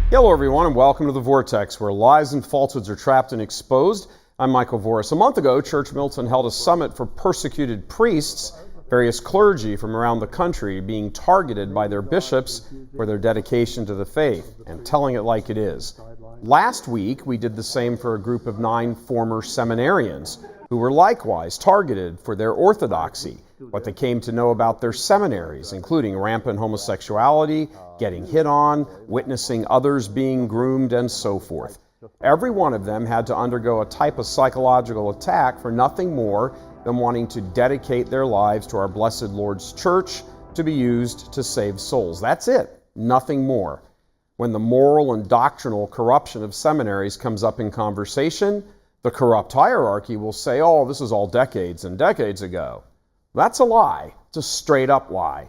Hello everyone and welcome to The Vortex, where lies and falsehoods are trapped and exposed. I'm Michael Voris. A month ago, Church Militant held a summit for persecuted priests, various clergy from around the country being targeted by their bishops for their dedication to the faith and telling it like it is. Last week, we did the same for a group of 9 former seminarians who were likewise targeted for their orthodoxy, what they came to know about their seminaries, including rampant homosexuality, getting hit on, witnessing others being groomed, and so forth. Every one of them had to undergo a type of psychological attack for nothing more than wanting to dedicate their lives to our blessed Lord's church to be used to save souls. That's it, nothing more. When the moral and doctrinal corruption of seminaries comes up in conversation, the corrupt hierarchy will say, oh, this is all decades and decades ago. That's a lie. It's a straight-up lie.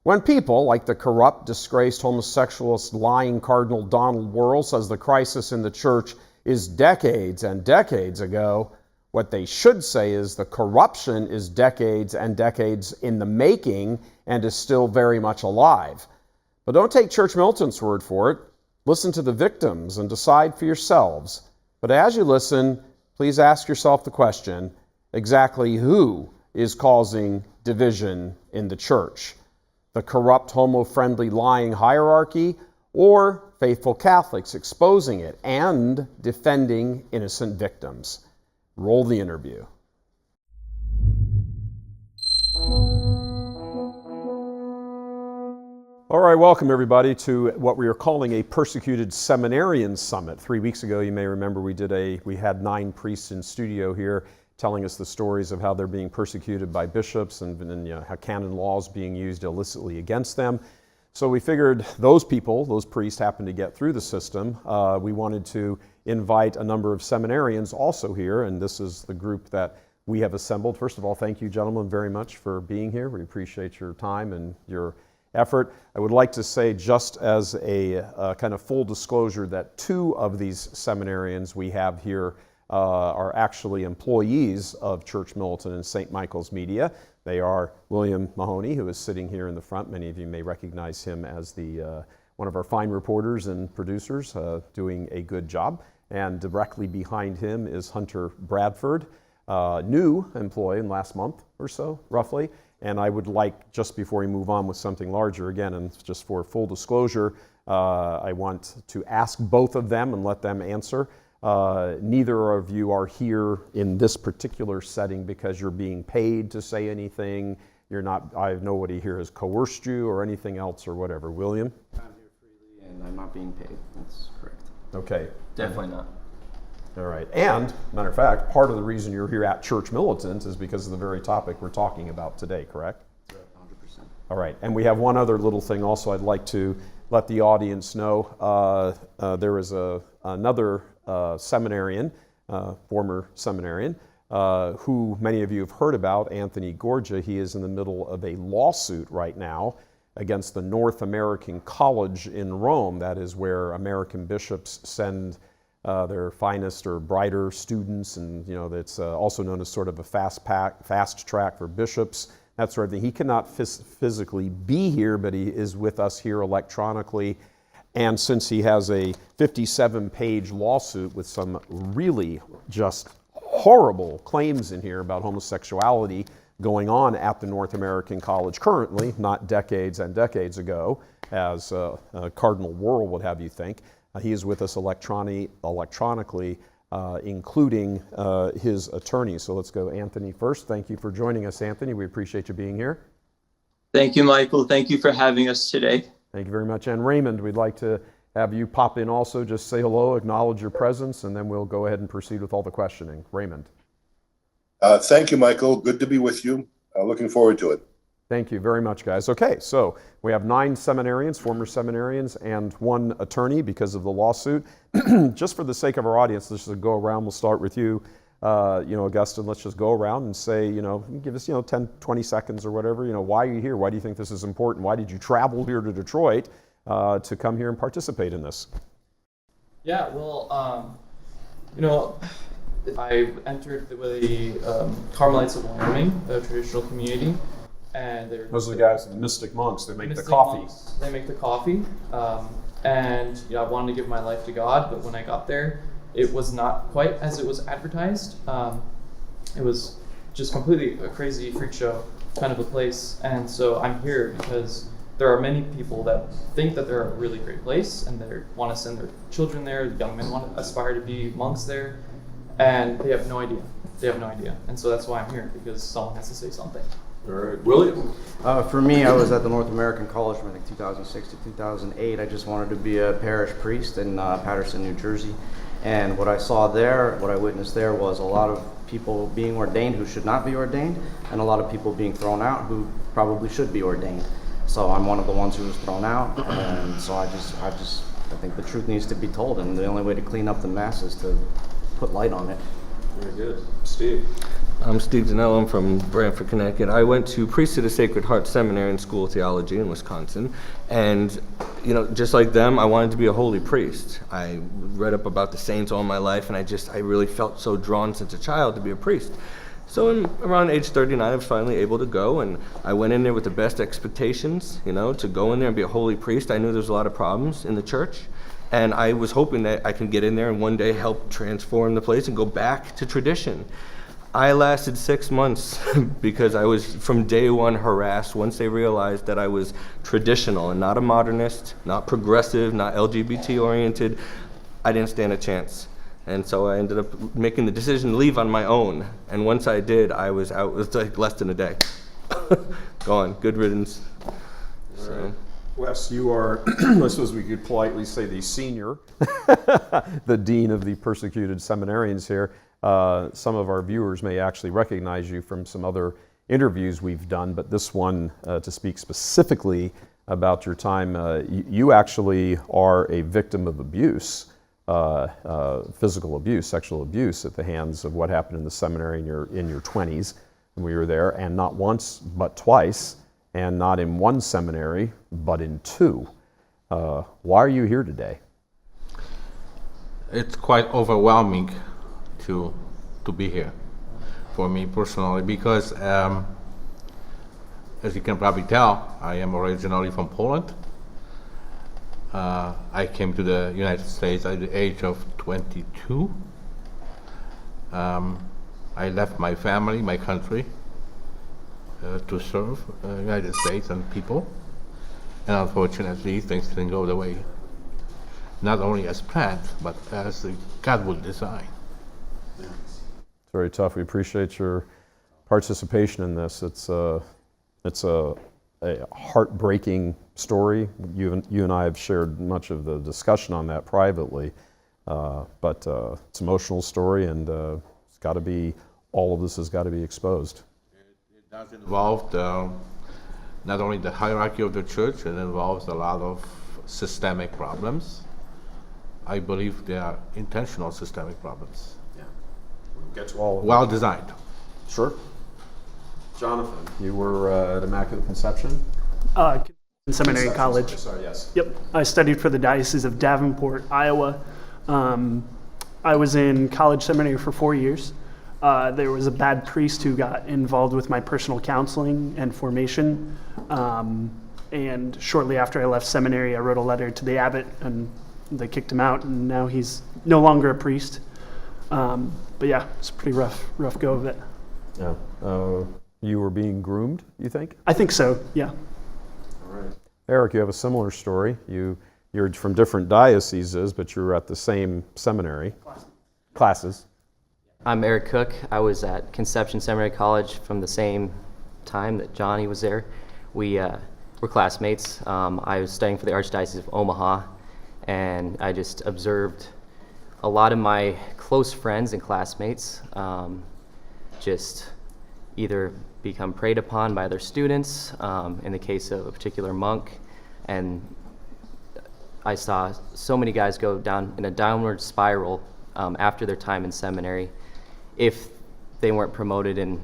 When people, like the corrupt, disgraced, homosexualist, lying Cardinal Donald Wuerl, says the crisis in the church is decades and decades ago, what they should say is the corruption is decades and decades in the making and is still very much alive. But don't take Church Militant's word for it. Listen to the victims and decide for yourselves. But as you listen, please ask yourself the question, exactly who is causing division in the church? The corrupt, homo-friendly, lying hierarchy, or faithful Catholics exposing it and defending innocent victims? Roll the interview. All right, welcome everybody to what we are calling a Persecuted Seminarian Summit. 3 weeks ago, you may remember we had 9 priests in studio here telling us the stories of how they're being persecuted by bishops and how canon law is being used illicitly against them. So we figured those priests happened to get through the system. We wanted to invite a number of seminarians also here, and this is the group that we have assembled. First of all, thank you gentlemen very much for being here. We appreciate your time and your effort. I would like to say, just as a kind of full disclosure, that 2 of these seminarians we have here are actually employees of Church Militant and St. Michael's Media. They are William Mahoney, who is sitting here in the front. Many of you may recognize him as one of our fine reporters and producers, doing a good job. And directly behind him is Hunter Bradford, new employee in last month or so, roughly. And I would like, just before we move on with something larger again, and just for full disclosure, I want to ask both of them and let them answer. Neither of you are here in this particular setting because you're being paid to say anything. Nobody here has coerced you or anything else or whatever. William? I'm here freely and I'm not being paid. That's correct. Okay. Definitely not. All right. And, matter of fact, part of the reason you're here at Church Militant is because of the very topic we're talking about today, correct? Right, 100%. All right. And we have one other little thing also I'd like to let the audience know. There is another seminarian, former seminarian, who many of you have heard about, Anthony Gorgia. He is in the middle of a lawsuit right now against the North American College in Rome. That is where American bishops send their finest or brighter students, and that's also known as sort of a fast track for bishops, that sort of thing. He cannot physically be here, but he is with us here electronically. And since he has a 57-page lawsuit with some really just horrible claims in here about homosexuality going on at the North American College currently, not decades and decades ago, as Cardinal Wuerl would have you think, he is with us electronically, including his attorney. So let's go Anthony first. Thank you for joining us, Anthony. We appreciate you being here. Thank you, Michael. Thank you for having us today. Thank you very much. And Raymond, we'd like to have you pop in also, just say hello, acknowledge your presence, and then we'll go ahead and proceed with all the questioning. Raymond. Thank you, Michael. Good to be with you. Looking forward to it. Thank you very much, guys. Okay, so we have 9 seminarians, former seminarians, and 1 attorney because of the lawsuit. Just for the sake of our audience, let's just go around. We'll start with you, Augustine. Let's just go around and say, give us, 10, 20 seconds or whatever. Why are you here? Why do you think this is important? Why did you travel here to Detroit to come here and participate in this? Yeah, well, I entered the Carmelites of Wyoming, a traditional community, and Those are the guys, the mystic monks. They make the mystic coffee. monks. They make the coffee, and I wanted to give my life to God, but when I got there, it was not quite as it was advertised. It was just completely a crazy freak show kind of a place, and so I'm here because there are many people that think that they're a really great place and they want to send their children there. Young men want to aspire to be monks there, and they have no idea. They have no idea, and so that's why I'm here, because someone has to say something. All right, William. For me, I was at the North American College from I think 2006 to 2008. I just wanted to be a parish priest in Paterson, New Jersey. And what I saw there, what I witnessed there, was a lot of people being ordained who should not be ordained, and a lot of people being thrown out who probably should be ordained. So I'm one of the ones who was thrown out, and so I think the truth needs to be told, and the only way to clean up the mess is to put light on it. Very good. Steve. I'm Steve DiNello. I'm from Brantford, Connecticut. I went to Priesthood of Sacred Heart Seminarian School of Theology in Wisconsin, and just like them, I wanted to be a holy priest. I read up about the saints all my life, and I really felt so drawn since a child to be a priest. So around age 39, I was finally able to go, and I went in there with the best expectations, to go in there and be a holy priest. I knew there was a lot of problems in the church, and I was hoping that I could get in there and one day help transform the place and go back to tradition. I lasted 6 months because I was from day one harassed once they realized that I was traditional and not a modernist, not progressive, not LGBT oriented. I didn't stand a chance. And so I ended up making the decision to leave on my own. And once I did, I was out, it was like less than a day. Gone, good riddance. So. Wes, you are, I suppose we could politely say the senior, the dean of the persecuted seminarians here. Some of our viewers may actually recognize you from some other interviews we've done, but this one, to speak specifically about your time, you actually are a victim of abuse, physical abuse, sexual abuse at the hands of what happened in the seminary in your 20s when we were there, and not once but twice, and not in one seminary but in two. Why are you here today? It's quite overwhelming to be here for me personally, because as you can probably tell, I am originally from Poland. I came to the United States at the age of 22. I left my family, my country, to serve the United States and people, and unfortunately things didn't go the way, not only as planned, but as God would design. It's very tough. We appreciate your participation in this. It's a heartbreaking story. You and I have shared much of the discussion on that privately, but it's an emotional story, and it's got to be, all of this has got to be exposed. It does involve not only the hierarchy of the church, it involves a lot of systemic problems. I believe they are intentional systemic problems. Get to all of Well designed. Sure. Jonathan, you were at Immaculate Conception? In Seminarian College. Sorry, yes. Yep. I studied for the Diocese of Davenport, Iowa. I was in college seminary for 4 years. There was a bad priest who got involved with my personal counseling and formation. And shortly after I left seminary, I wrote a letter to the abbot, and they kicked him out, and now he's no longer a priest. But yeah, it's a pretty rough go of it. Yeah. You were being groomed, you think? I think so, yeah. All right. Eric, you have a similar story. You're from different dioceses, but you were at the same seminary. Classes. I'm Eric Cook. I was at Conception Seminary College from the same time that Johnny was there. We were classmates. I was studying for the Archdiocese of Omaha, and I just observed a lot of my close friends and classmates just either become preyed upon by their students, in the case of a particular monk, and I saw so many guys go down in a downward spiral after their time in seminary. If they weren't promoted and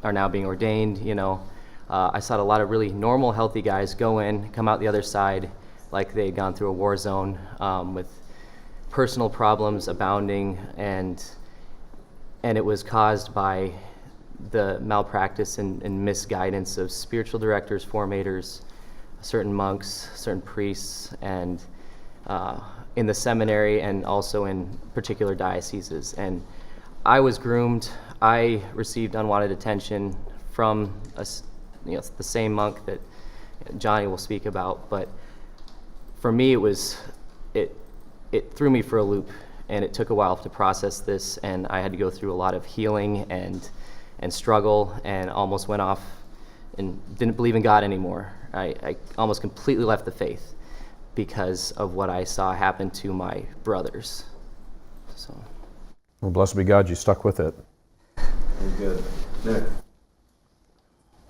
are now being ordained, I saw a lot of really normal, healthy guys go in, come out the other side like they'd gone through a war zone, with personal problems abounding, and it was caused by the malpractice and misguidance of spiritual directors, formators, certain monks, certain priests, and in the seminary and also in particular dioceses. And I was groomed. I received unwanted attention from the same monk that Johnny will speak about. But for me, it threw me for a loop, and it took a while to process this, and I had to go through a lot of healing and struggle, and almost went off and didn't believe in God anymore. I almost completely left the faith because of what I saw happen to my brothers. So, Well, blessed be God, you stuck with it. Good. Nick.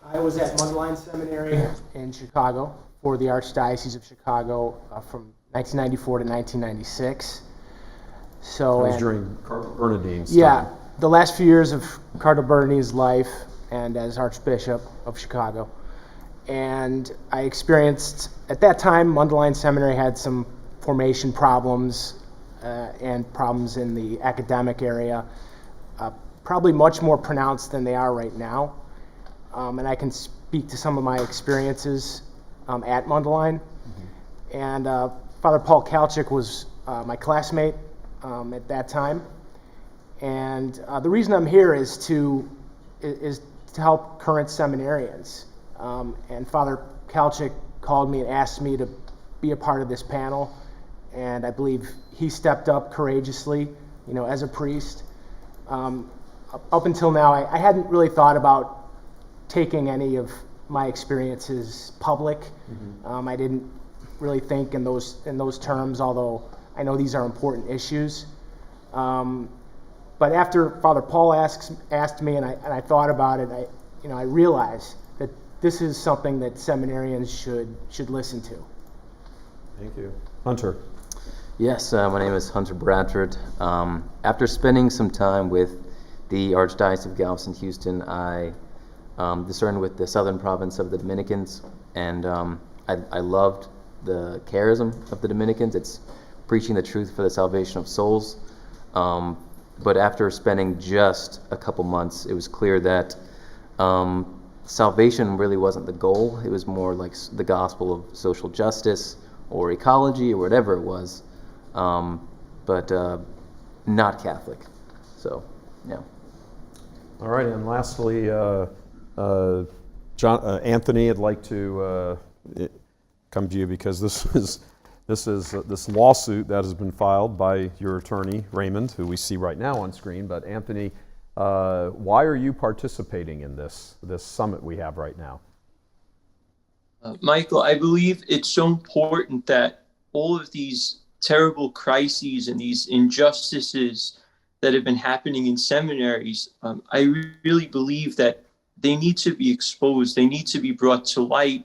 I was at Mundelein Seminary in Chicago for the Archdiocese of Chicago from 1994 to 1996. So, That was during Cardinal Bernardine's yeah, time. the last few years of Cardinal Bernardine's life and as Archbishop of Chicago. And I experienced, at that time, Mundelein Seminary had some formation problems and problems in the academic area, probably much more pronounced than they are right now. And I can speak to some of my experiences at Mundelein. And Father Paul Kalchik was my classmate at that time. And the reason I'm here is to help current seminarians. And Father Kalchik called me and asked me to be a part of this panel. And I believe he stepped up courageously, as a priest. Up until now, I hadn't really thought about taking any of my experiences public. I didn't really think in those terms, although I know these are important issues. But after Father Paul asked me, and I thought about it, I realized that this is something that seminarians should listen to. Thank you. Hunter. Yes, my name is Hunter Bradford. After spending some time with the Archdiocese of Galveston, Houston, I discerned with the southern province of the Dominicans, and I loved the charism of the Dominicans. It's preaching the truth for the salvation of souls. But after spending just a couple months, it was clear that salvation really wasn't the goal. It was more like the gospel of social justice or ecology or whatever it was, but not Catholic. So, yeah. All right, and lastly, Anthony, I'd like to come to you because this lawsuit that has been filed by your attorney, Raymond, who we see right now on screen. But Anthony, why are you participating in this summit we have right now? Michael, I believe it's so important that all of these terrible crises and these injustices that have been happening in seminaries, I really believe that they need to be exposed. They need to be brought to light,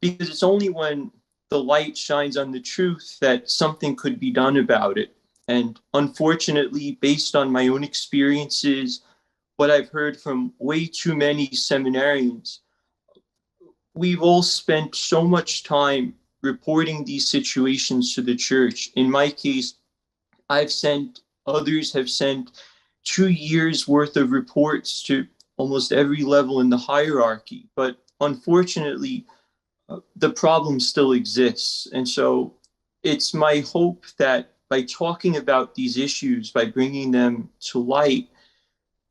because it's only when the light shines on the truth that something could be done about it. And unfortunately, based on my own experiences, what I've heard from way too many seminarians, we've all spent so much time reporting these situations to the church. In my case, others have sent 2 years worth of reports to almost every level in the hierarchy. But unfortunately, the problem still exists. And so it's my hope that by talking about these issues, by bringing them to light,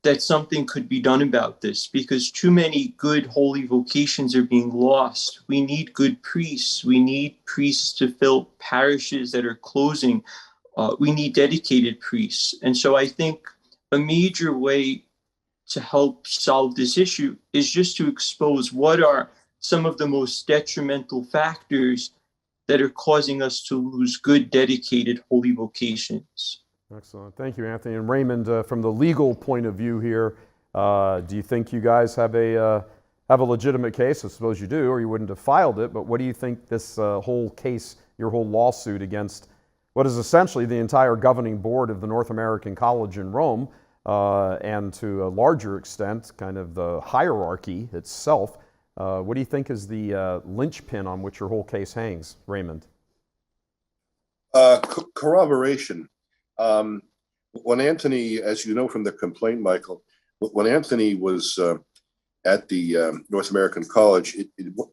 that something could be done about this, because too many good holy vocations are being lost. We need good priests. We need priests to fill parishes that are closing. We need dedicated priests. And so I think a major way to help solve this issue is just to expose what are some of the most detrimental factors that are causing us to lose good, dedicated holy vocations. Excellent. Thank you, Anthony. And Raymond, from the legal point of view here, do you think you guys have a legitimate case? I suppose you do, or you wouldn't have filed it. But what do you think this whole case, your whole lawsuit against what is essentially the entire governing board of the North American College in Rome, and to a larger extent, kind of the hierarchy itself, what do you think is the linchpin on which your whole case hangs, Raymond? Corroboration. When Anthony, as you know from the complaint, Michael, when Anthony was at the North American College,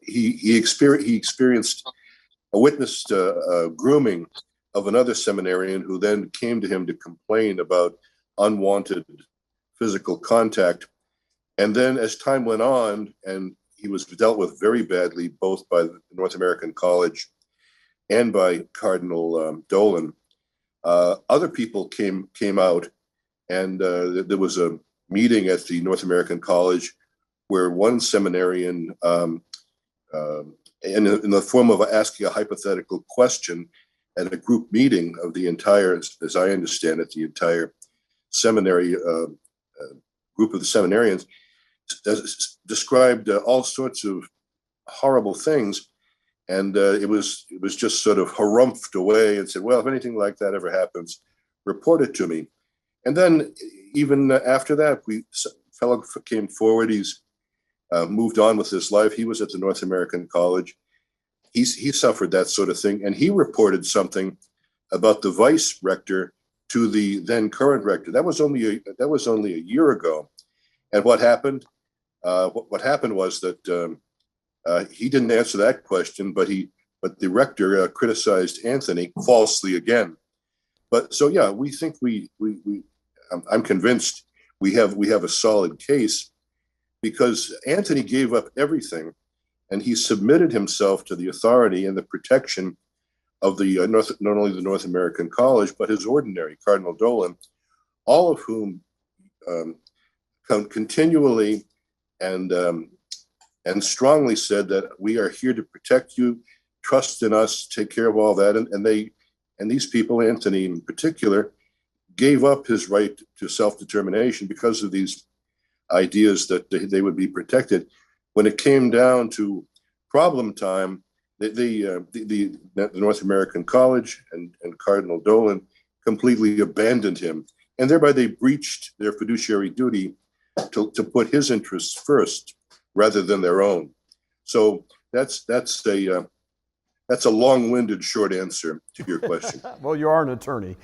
he experienced a witnessed grooming of another seminarian who then came to him to complain about unwanted physical contact. And then as time went on, and he was dealt with very badly, both by the North American College and by Cardinal Dolan, other people came out, and there was a meeting at the North American College where one seminarian, in the form of asking a hypothetical question at a group meeting of the entire, as I understand it, the entire seminary group of the seminarians, described all sorts of horrible things, and it was just sort of harumphed away and said, well, if anything like that ever happens, report it to me. And then even after that, fellow came forward. He's moved on with his life. He was at the North American College. He suffered that sort of thing, and he reported something about the vice rector to the then current rector. That was only a year ago. And what happened? What happened was that he didn't answer that question, but the rector criticized Anthony falsely again. But so yeah, we think I'm convinced we have a solid case, because Anthony gave up everything, and he submitted himself to the authority and the protection of the not only the North American College, but his ordinary, Cardinal Dolan, all of whom continually and strongly said that we are here to protect you, trust in us, take care of all that. And these people, Anthony in particular, gave up his right to self-determination because of these ideas that they would be protected. When it came down to problem time, the North American College and Cardinal Dolan completely abandoned him, and thereby they breached their fiduciary duty to put his interests first rather than their own. So that's a long-winded short answer to your question. Well, you are an attorney.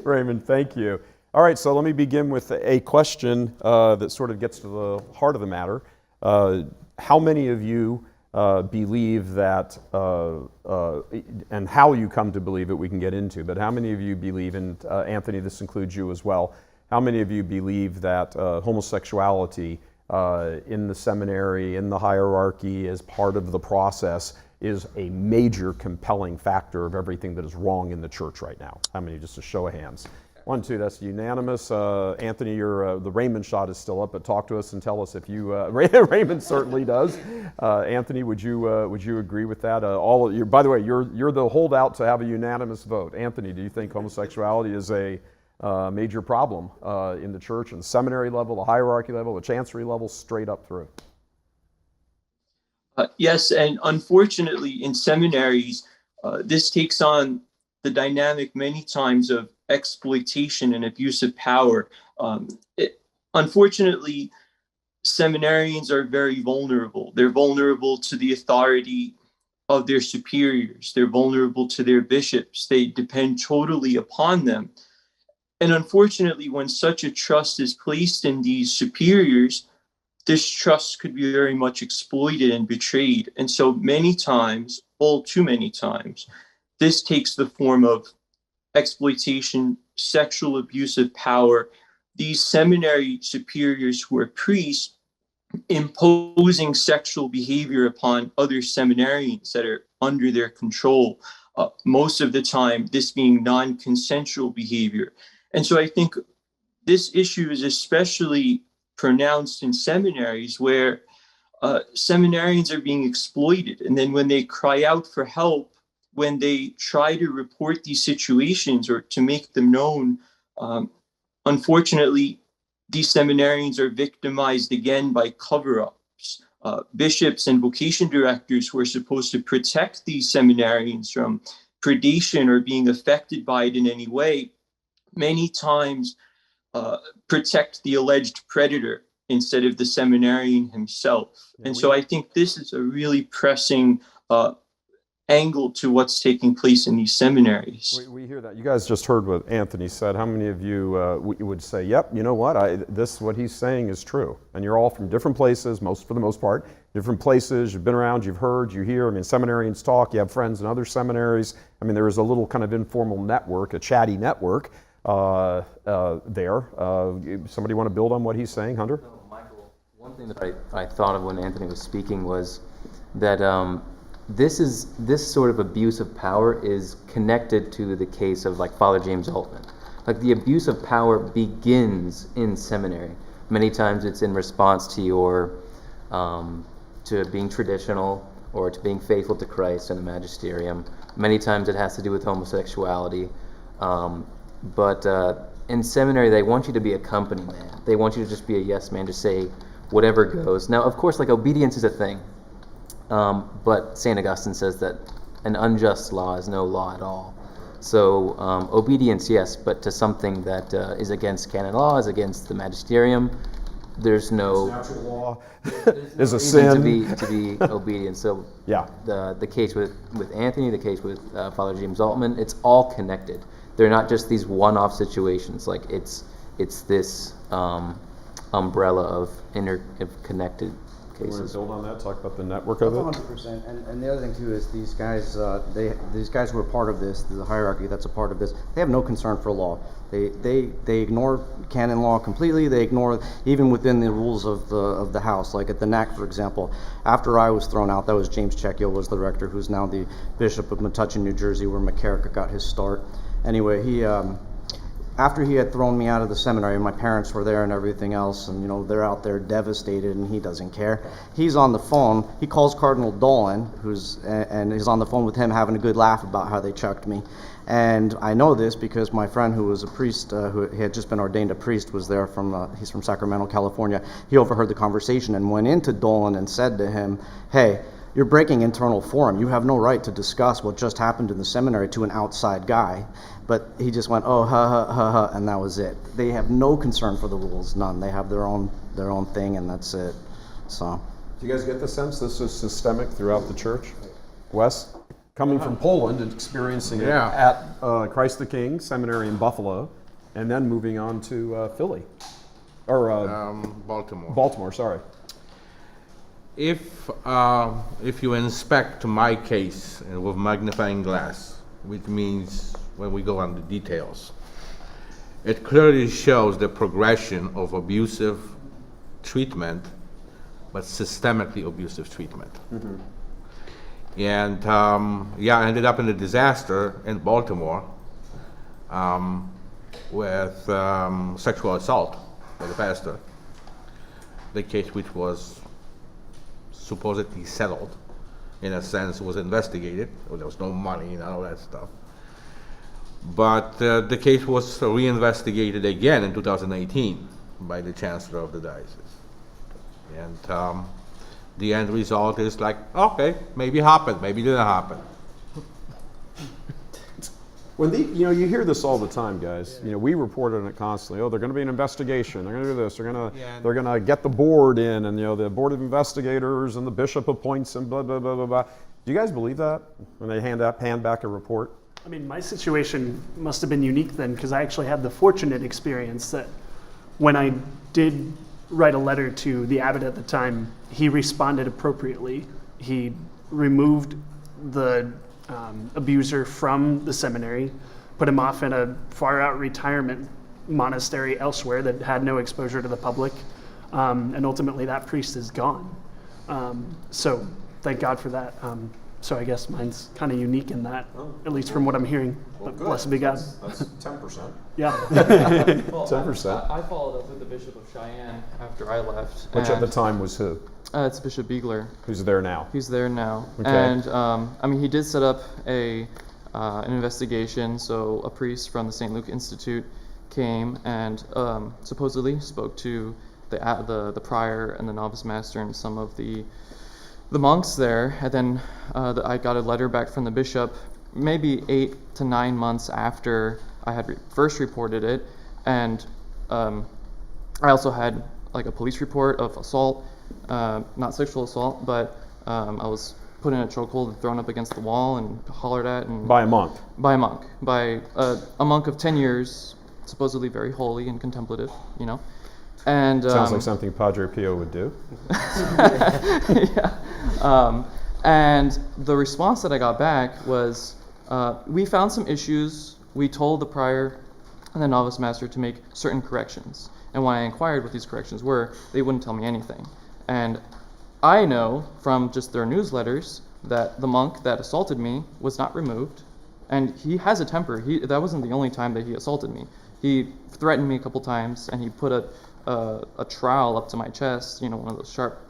Raymond, thank you. All right, so let me begin with a question that sort of gets to the heart of the matter. How many of you believe that, and how you come to believe it we can get into, but how many of you believe, and Anthony, this includes you as well, how many of you believe that homosexuality in the seminary, in the hierarchy, as part of the process, is a major compelling factor of everything that is wrong in the church right now? How many? Just a show of hands. 1, 2, that's unanimous. Anthony, the Raymond shot is still up, but talk to us and tell us if you, Raymond certainly does. Anthony, would you agree with that? By the way, you're the holdout to have a unanimous vote. Anthony, do you think homosexuality is a major problem in the church, and the seminary level, the hierarchy level, the chancery level, straight up through? Yes, and unfortunately in seminaries, this takes on the dynamic many times of exploitation and abuse of power. Unfortunately, seminarians are very vulnerable. They're vulnerable to the authority of their superiors. They're vulnerable to their bishops. They depend totally upon them. And unfortunately, when such a trust is placed in these superiors, this trust could be very much exploited and betrayed. And so many times, all too many times, this takes the form of exploitation, sexual abuse of power. These seminary superiors who are priests imposing sexual behavior upon other seminarians that are under their control. Most of the time, this being non-consensual behavior. And so I think this issue is especially pronounced in seminaries where seminarians are being exploited. And then when they cry out for help, when they try to report these situations or to make them known, unfortunately, these seminarians are victimized again by cover-ups. Bishops and vocation directors who are supposed to protect these seminarians from predation or being affected by it in any way, many times protect the alleged predator instead of the seminarian himself. And so I think this is a really pressing angle to what's taking place in these seminaries. We hear that. You guys just heard what Anthony said. How many of you would say, yep, you know what, what he's saying is true? And you're all from different places, for the most part, different places. You've been around, you've heard, you hear. I mean, seminarians talk. You have friends in other seminaries. I mean, there is a little kind of informal network, a chatty network there. Somebody want to build on what he's saying, Hunter? So, Michael, one thing that I thought of when Anthony was speaking was that this sort of abuse of power is connected to the case of like Father James Altman. Like the abuse of power begins in seminary. Many times it's in response to your to being traditional or to being faithful to Christ and the magisterium. Many times it has to do with homosexuality. But in seminary, they want you to be a company man. They want you to just be a yes man, to say whatever goes. Now, of course, like obedience is a thing. But St. Augustine says that an unjust law is no law at all. So obedience, yes, but to something that is against canon law, is against the magisterium, there's no natural law is a sin to be obedient. So yeah, the case with Anthony, the case with Father James Altman, it's all connected. They're not just these one-off situations. Like it's this umbrella of interconnected You want to cases. build on that? Talk about the network of it. 100%. And the other thing too is these guys who are part of this, the hierarchy that's a part of this, they have no concern for law. They ignore canon law completely. They ignore even within the rules of the house. Like at the NAC, for example, after I was thrown out, that was James Checchio was the rector, who's now the Bishop of Metuchen, New Jersey, where McCarrick got his start. Anyway, he after he had thrown me out of the seminary, my parents were there and everything else, and they're out there devastated, and he doesn't care. He's on the phone. He calls Cardinal Dolan, and he's on the phone with him having a good laugh about how they chucked me. And I know this because my friend, who was a priest, who had just been ordained a priest, was there he's from Sacramento, California. He overheard the conversation and went into Dolan and said to him, "Hey, you're breaking internal forum. You have no right to discuss what just happened in the seminary to an outside guy." But he just went, "Oh, ha, ha, ha, ha," and that was it. They have no concern for the rules, none. They have their own thing, and that's it. So, Do you guys get the sense this is systemic throughout the church? Wes, coming from Poland and experiencing it at Christ the King Seminary in Buffalo, and then moving on to Philly, or Baltimore. Baltimore, sorry. If you inspect my case with magnifying glass, which means when we go on the details, it clearly shows the progression of abusive treatment, but systemically abusive treatment. Mm-hmm. And I ended up in a disaster in Baltimore with sexual assault by the pastor. The case, which was supposedly settled, in a sense, was investigated. There was no money and all that stuff. But the case was reinvestigated again in 2018 by the Chancellor of the diocese. And the end result is like, okay, maybe it happened, maybe it didn't happen. When you hear this all the time, guys. We report on it constantly. Oh, they're going to be an investigation. They're going to do this. They're going to get the board in, and the board of investigators and the bishop appoints and blah blah blah blah blah. Do you guys believe that when they hand back a report? I mean, my situation must have been unique then, because I actually had the fortunate experience that when I did write a letter to the abbot at the time, he responded appropriately. He removed the abuser from the seminary, put him off in a far-out retirement monastery elsewhere that had no exposure to the public, and ultimately that priest is gone. So thank God for that. So I guess mine's kind of unique in that, at least from what I'm hearing. Well, But good. blessed be God. That's 10%. Yeah. Well, 10%. I followed up with the Bishop of Cheyenne after I left. Which at the and, time was who? It's Bishop Beegler. Who's there now? He's there now. Okay. And I mean, he did set up an investigation. So a priest from the St. Luke Institute came and supposedly spoke to the prior and the novice master and some of the monks there. And then I got a letter back from the bishop maybe 8 to 9 months after I had first reported it. And I also had like a police report of assault, not sexual assault, but I was put in a chokehold and thrown up against the wall and hollered at. And By a monk. By a monk. By a monk of 10 years, supposedly very holy and contemplative, you know. And Sounds like something Padre Pio would do. Yeah. And the response that I got back was, we found some issues. We told the prior and the novice master to make certain corrections. And when I inquired what these corrections were, they wouldn't tell me anything. And I know from just their newsletters that the monk that assaulted me was not removed. And he has a temper. That wasn't the only time that he assaulted me. He threatened me a couple times, and he put a trowel up to my chest, you know, one of those sharp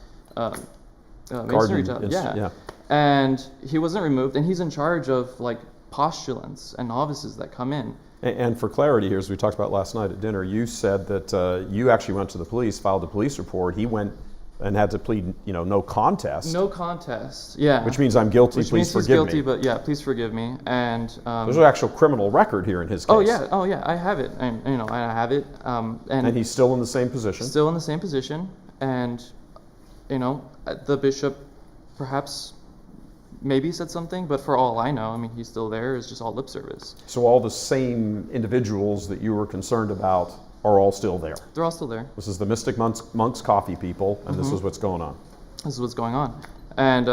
masonry towels. Yeah. And he wasn't removed, and he's in charge of like postulants and novices that come in. And for clarity here, as we talked about last night at dinner, you said that you actually went to the police, filed a police report. He went and had to plead, you know, no contest. No contest, yeah. Which means I'm guilty, Which please means he's forgive guilty, me. but yeah, please forgive me. And there's an actual criminal record here in his case. Oh yeah, I have it, and you know, I have it. And he's still in the same position. Still in the same position, and you know, the bishop perhaps maybe said something, but for all I know, I mean, he's still there. It's just all lip service. So all the same individuals that you were concerned about are all still there. They're all still there. This is the Mystic Monks Coffee people, and this is what's going on. This is what's going on. And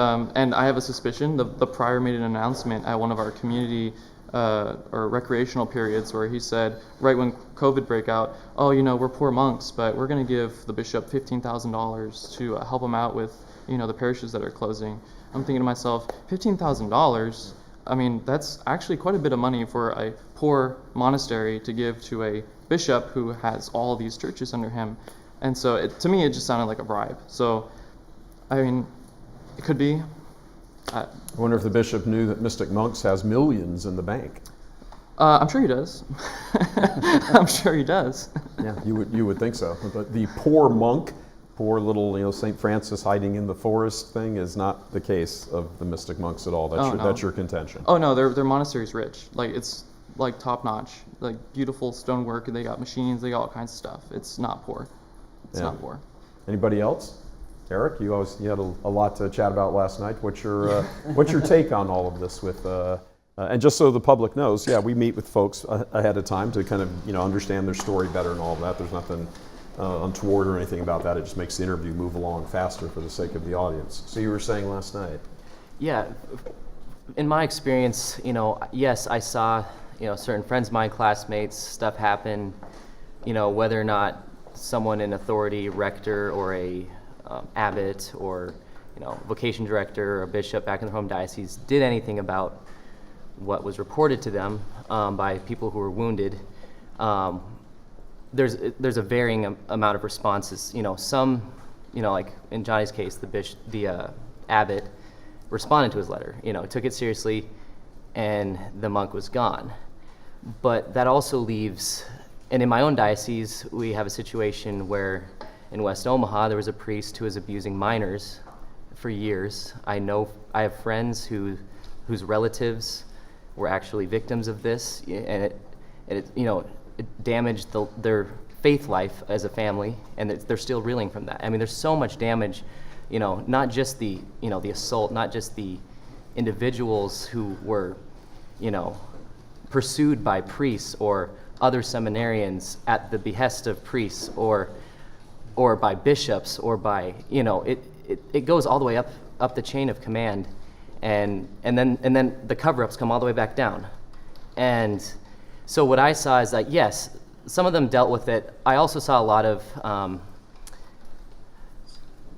I have a suspicion, the prior made an announcement at one of our community or recreational periods where he said, right when COVID broke out, oh, you know, we're poor monks, but we're going to give the bishop $15,000 to help him out with, you know, the parishes that are closing. I'm thinking to myself, $15,000, I mean, that's actually quite a bit of money for a poor monastery to give to a bishop who has all these churches under him. And so to me, it just sounded like a bribe. So, I mean, it could be. I wonder if the bishop knew that Mystic Monks has millions in the bank. I'm sure he does. I'm sure he does. Yeah, you would think so. But the poor monk, poor little, you know, St. Francis hiding in the forest thing is not the case of the Mystic Monks at all. That's your contention. Oh no, their monastery's rich. Like, it's like top notch, like beautiful stonework, and they got machines, they got all kinds of stuff. It's not poor. It's not poor. Anybody else? Eric, you had a lot to chat about last night. What's your take on all of this? And just so the public knows, yeah, we meet with folks ahead of time to kind of, you know, understand their story better and all of that. There's nothing untoward or anything about that. It just makes the interview move along faster for the sake of the audience. So you were saying last night? Yeah, in my experience, you know, yes, I saw, you know, certain friends of mine, classmates, stuff happen, you know, whether or not someone in authority, rector or a abbot or, you know, vocation director or a bishop back in their home diocese did anything about what was reported to them by people who were wounded. There's a varying amount of responses. You know, some, you know, like in Johnny's case, the abbot responded to his letter. You know, took it seriously, and the monk was gone. But that also leaves, and in my own diocese, we have a situation where in West Omaha there was a priest who was abusing minors for years. I have friends whose relatives were actually victims of this, and it you know, it damaged their faith life as a family, and they're still reeling from that. I mean, there's so much damage, you know, not just the assault, not just the individuals who were, you know, pursued by priests or other seminarians at the behest of priests or by bishops or by, you know, it goes all the way up the chain of command, and then the cover-ups come all the way back down. And so what I saw is that, yes, some of them dealt with it. I also saw a lot of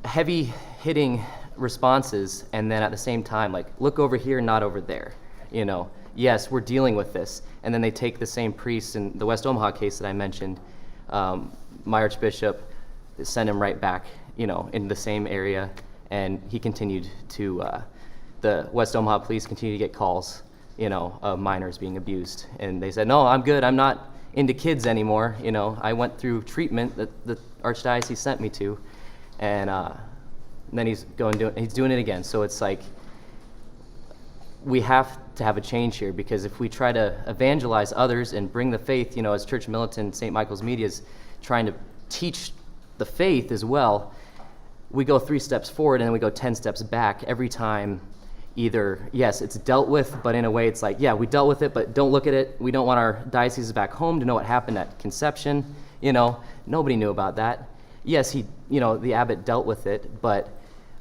heavy-hitting responses, and then at the same time, like, look over here, not over there. You know, yes, we're dealing with this. And then they take the same priest in the West Omaha case that I mentioned, my archbishop, sent him right back, you know, in the same area, and he continued to, the West Omaha police continued to get calls, you know, of minors being abused. And they said, no, I'm good, I'm not into kids anymore, you know, I went through treatment that the Archdiocese sent me to, and then he's doing it again. So it's like, we have to have a change here, because if we try to evangelize others and bring the faith, you know, as Church Militant, St. Michael's Media is trying to teach the faith as well, we go 3 steps forward and then we go 10 steps back every time, either, yes, it's dealt with, but in a way it's like, yeah, we dealt with it, but don't look at it. We don't want our dioceses back home to know what happened at conception. Nobody knew about that. Yes, the abbot dealt with it, but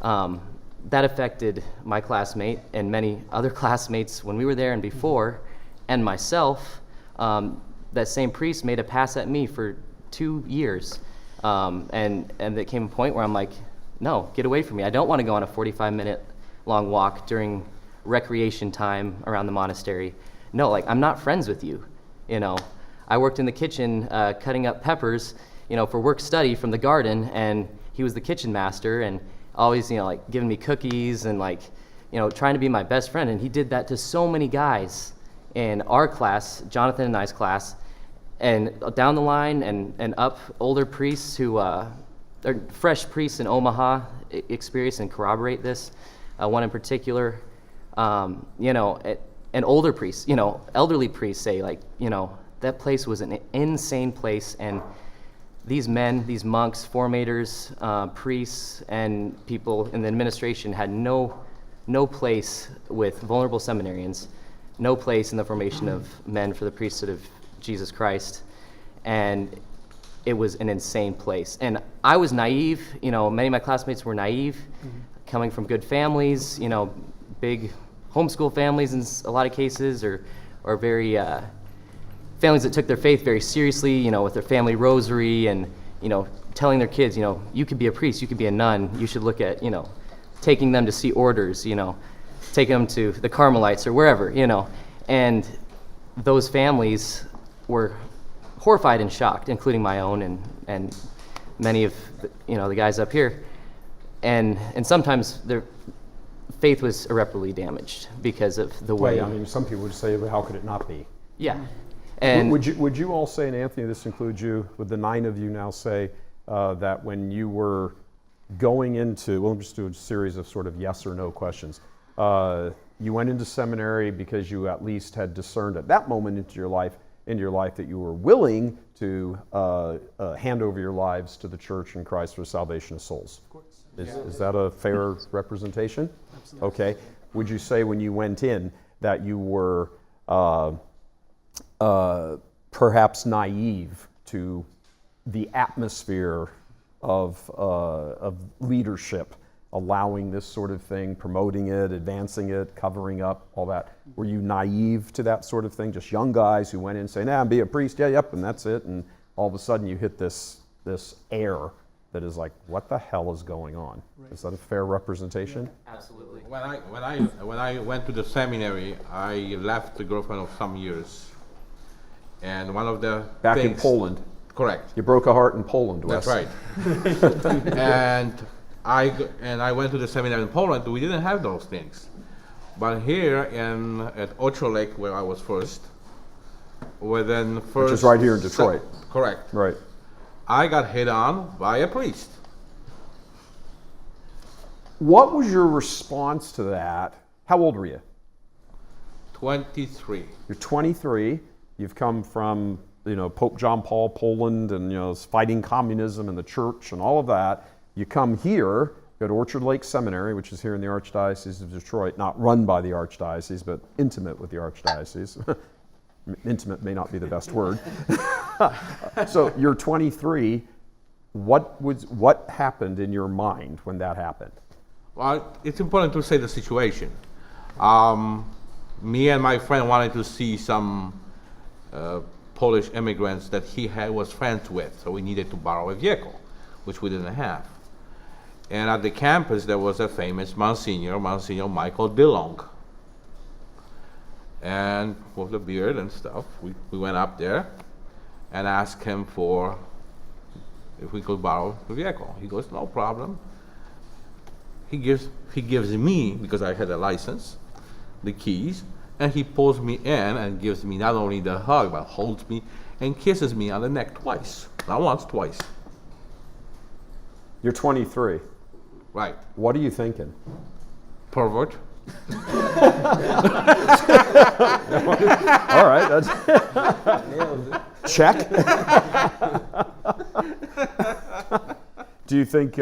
that affected my classmate and many other classmates when we were there and before, and myself. That same priest made a pass at me for 2 years, and there came a point where I'm like, no, get away from me. I don't want to go on a 45-minute long walk during recreation time around the monastery. No, I'm not friends with you. I worked in the kitchen cutting up peppers, for work study from the garden, and he was the kitchen master and always, giving me cookies and trying to be my best friend. And he did that to so many guys in our class, Jonathan and I's class, and down the line and up, older priests who are fresh priests in Omaha experience and corroborate this. One in particular, and older priests, elderly priests say that place was an insane place, and these men, these monks, formators, priests, and people in the administration had no place with vulnerable seminarians, no place in the formation of men for the priesthood of Jesus Christ, and it was an insane place. And I was naive, many of my classmates were naive, coming from good families, big homeschool families in a lot of cases, or very families that took their faith very seriously, with their family rosary and, telling their kids, you could be a priest, you could be a nun, you should look at, taking them to see orders, taking them to the Carmelites or wherever, and those families were horrified and shocked, including my own and many of the guys up here. And sometimes their faith was irreparably damaged because of the way. Well, some people would say, well, how could it not be? Yeah. And would you all say, and Anthony, this includes you, would the 9 of you now say that when you were going into, we'll just do a series of sort of yes or no questions. You went into seminary because you at least had discerned at that moment into your life that you were willing to hand over your lives to the church and Christ for the salvation of souls. Of course. Is that a fair representation? Absolutely. Okay. Would you say when you went in that you were perhaps naive to the atmosphere of leadership, allowing this sort of thing, promoting it, advancing it, covering up, all that? Were you naive to that sort of thing? Just young guys who went in saying, be a priest, yep, and that's it, and all of a sudden you hit this air that is like, what the hell is going on? Right. Is that a fair representation? Yeah, absolutely. When I went to the seminary, I left the girlfriend of some years, and one of the back things, in Poland. Correct. You broke a heart in Poland, Wes. That's right. and I went to the seminary in Poland. We didn't have those things, but here at Ocho Lake, where I was first, which is right here in Detroit. Correct. Right. I got hit on by a priest. What was your response to that? How old were you? 23. You're 23. You've come from, Pope John Paul, Poland, and, fighting communism and the church and all of that. You come here, go to Orchard Lake Seminary, which is here in the Archdiocese of Detroit, not run by the Archdiocese, but intimate with the Archdiocese. Intimate may not be the best word. So you're 23. What happened in your mind when that happened? Well, it's important to say the situation. Me and my friend wanted to see some Polish immigrants that he was friends with, so we needed to borrow a vehicle, which we didn't have. And at the campus, there was a famous Monsignor Michael DeLong. And with the beard and stuff, we went up there and asked him if we could borrow the vehicle. He goes, no problem. He gives me, because I had a license, the keys, and he pulls me in and gives me not only the hug, but holds me and kisses me on the neck twice. Not once, twice. You're 23. Right. What are you thinking? Pervert. All right, that's check. Do you think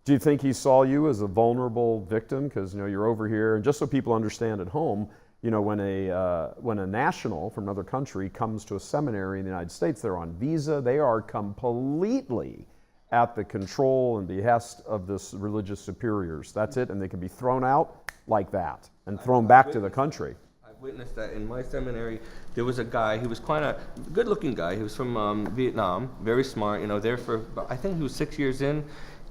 Do you think he saw you as a vulnerable victim? Because you're over here, and just so people understand at home, when a national from another country comes to a seminary in the United States, they're on visa. They are completely at the control and behest of this religious superiors. That's it, and they can be thrown out like that and thrown back to the country. I've witnessed that in my seminary. There was a guy, he was quite a good-looking guy. He was from Vietnam, very smart, there for, I think he was 6 years in.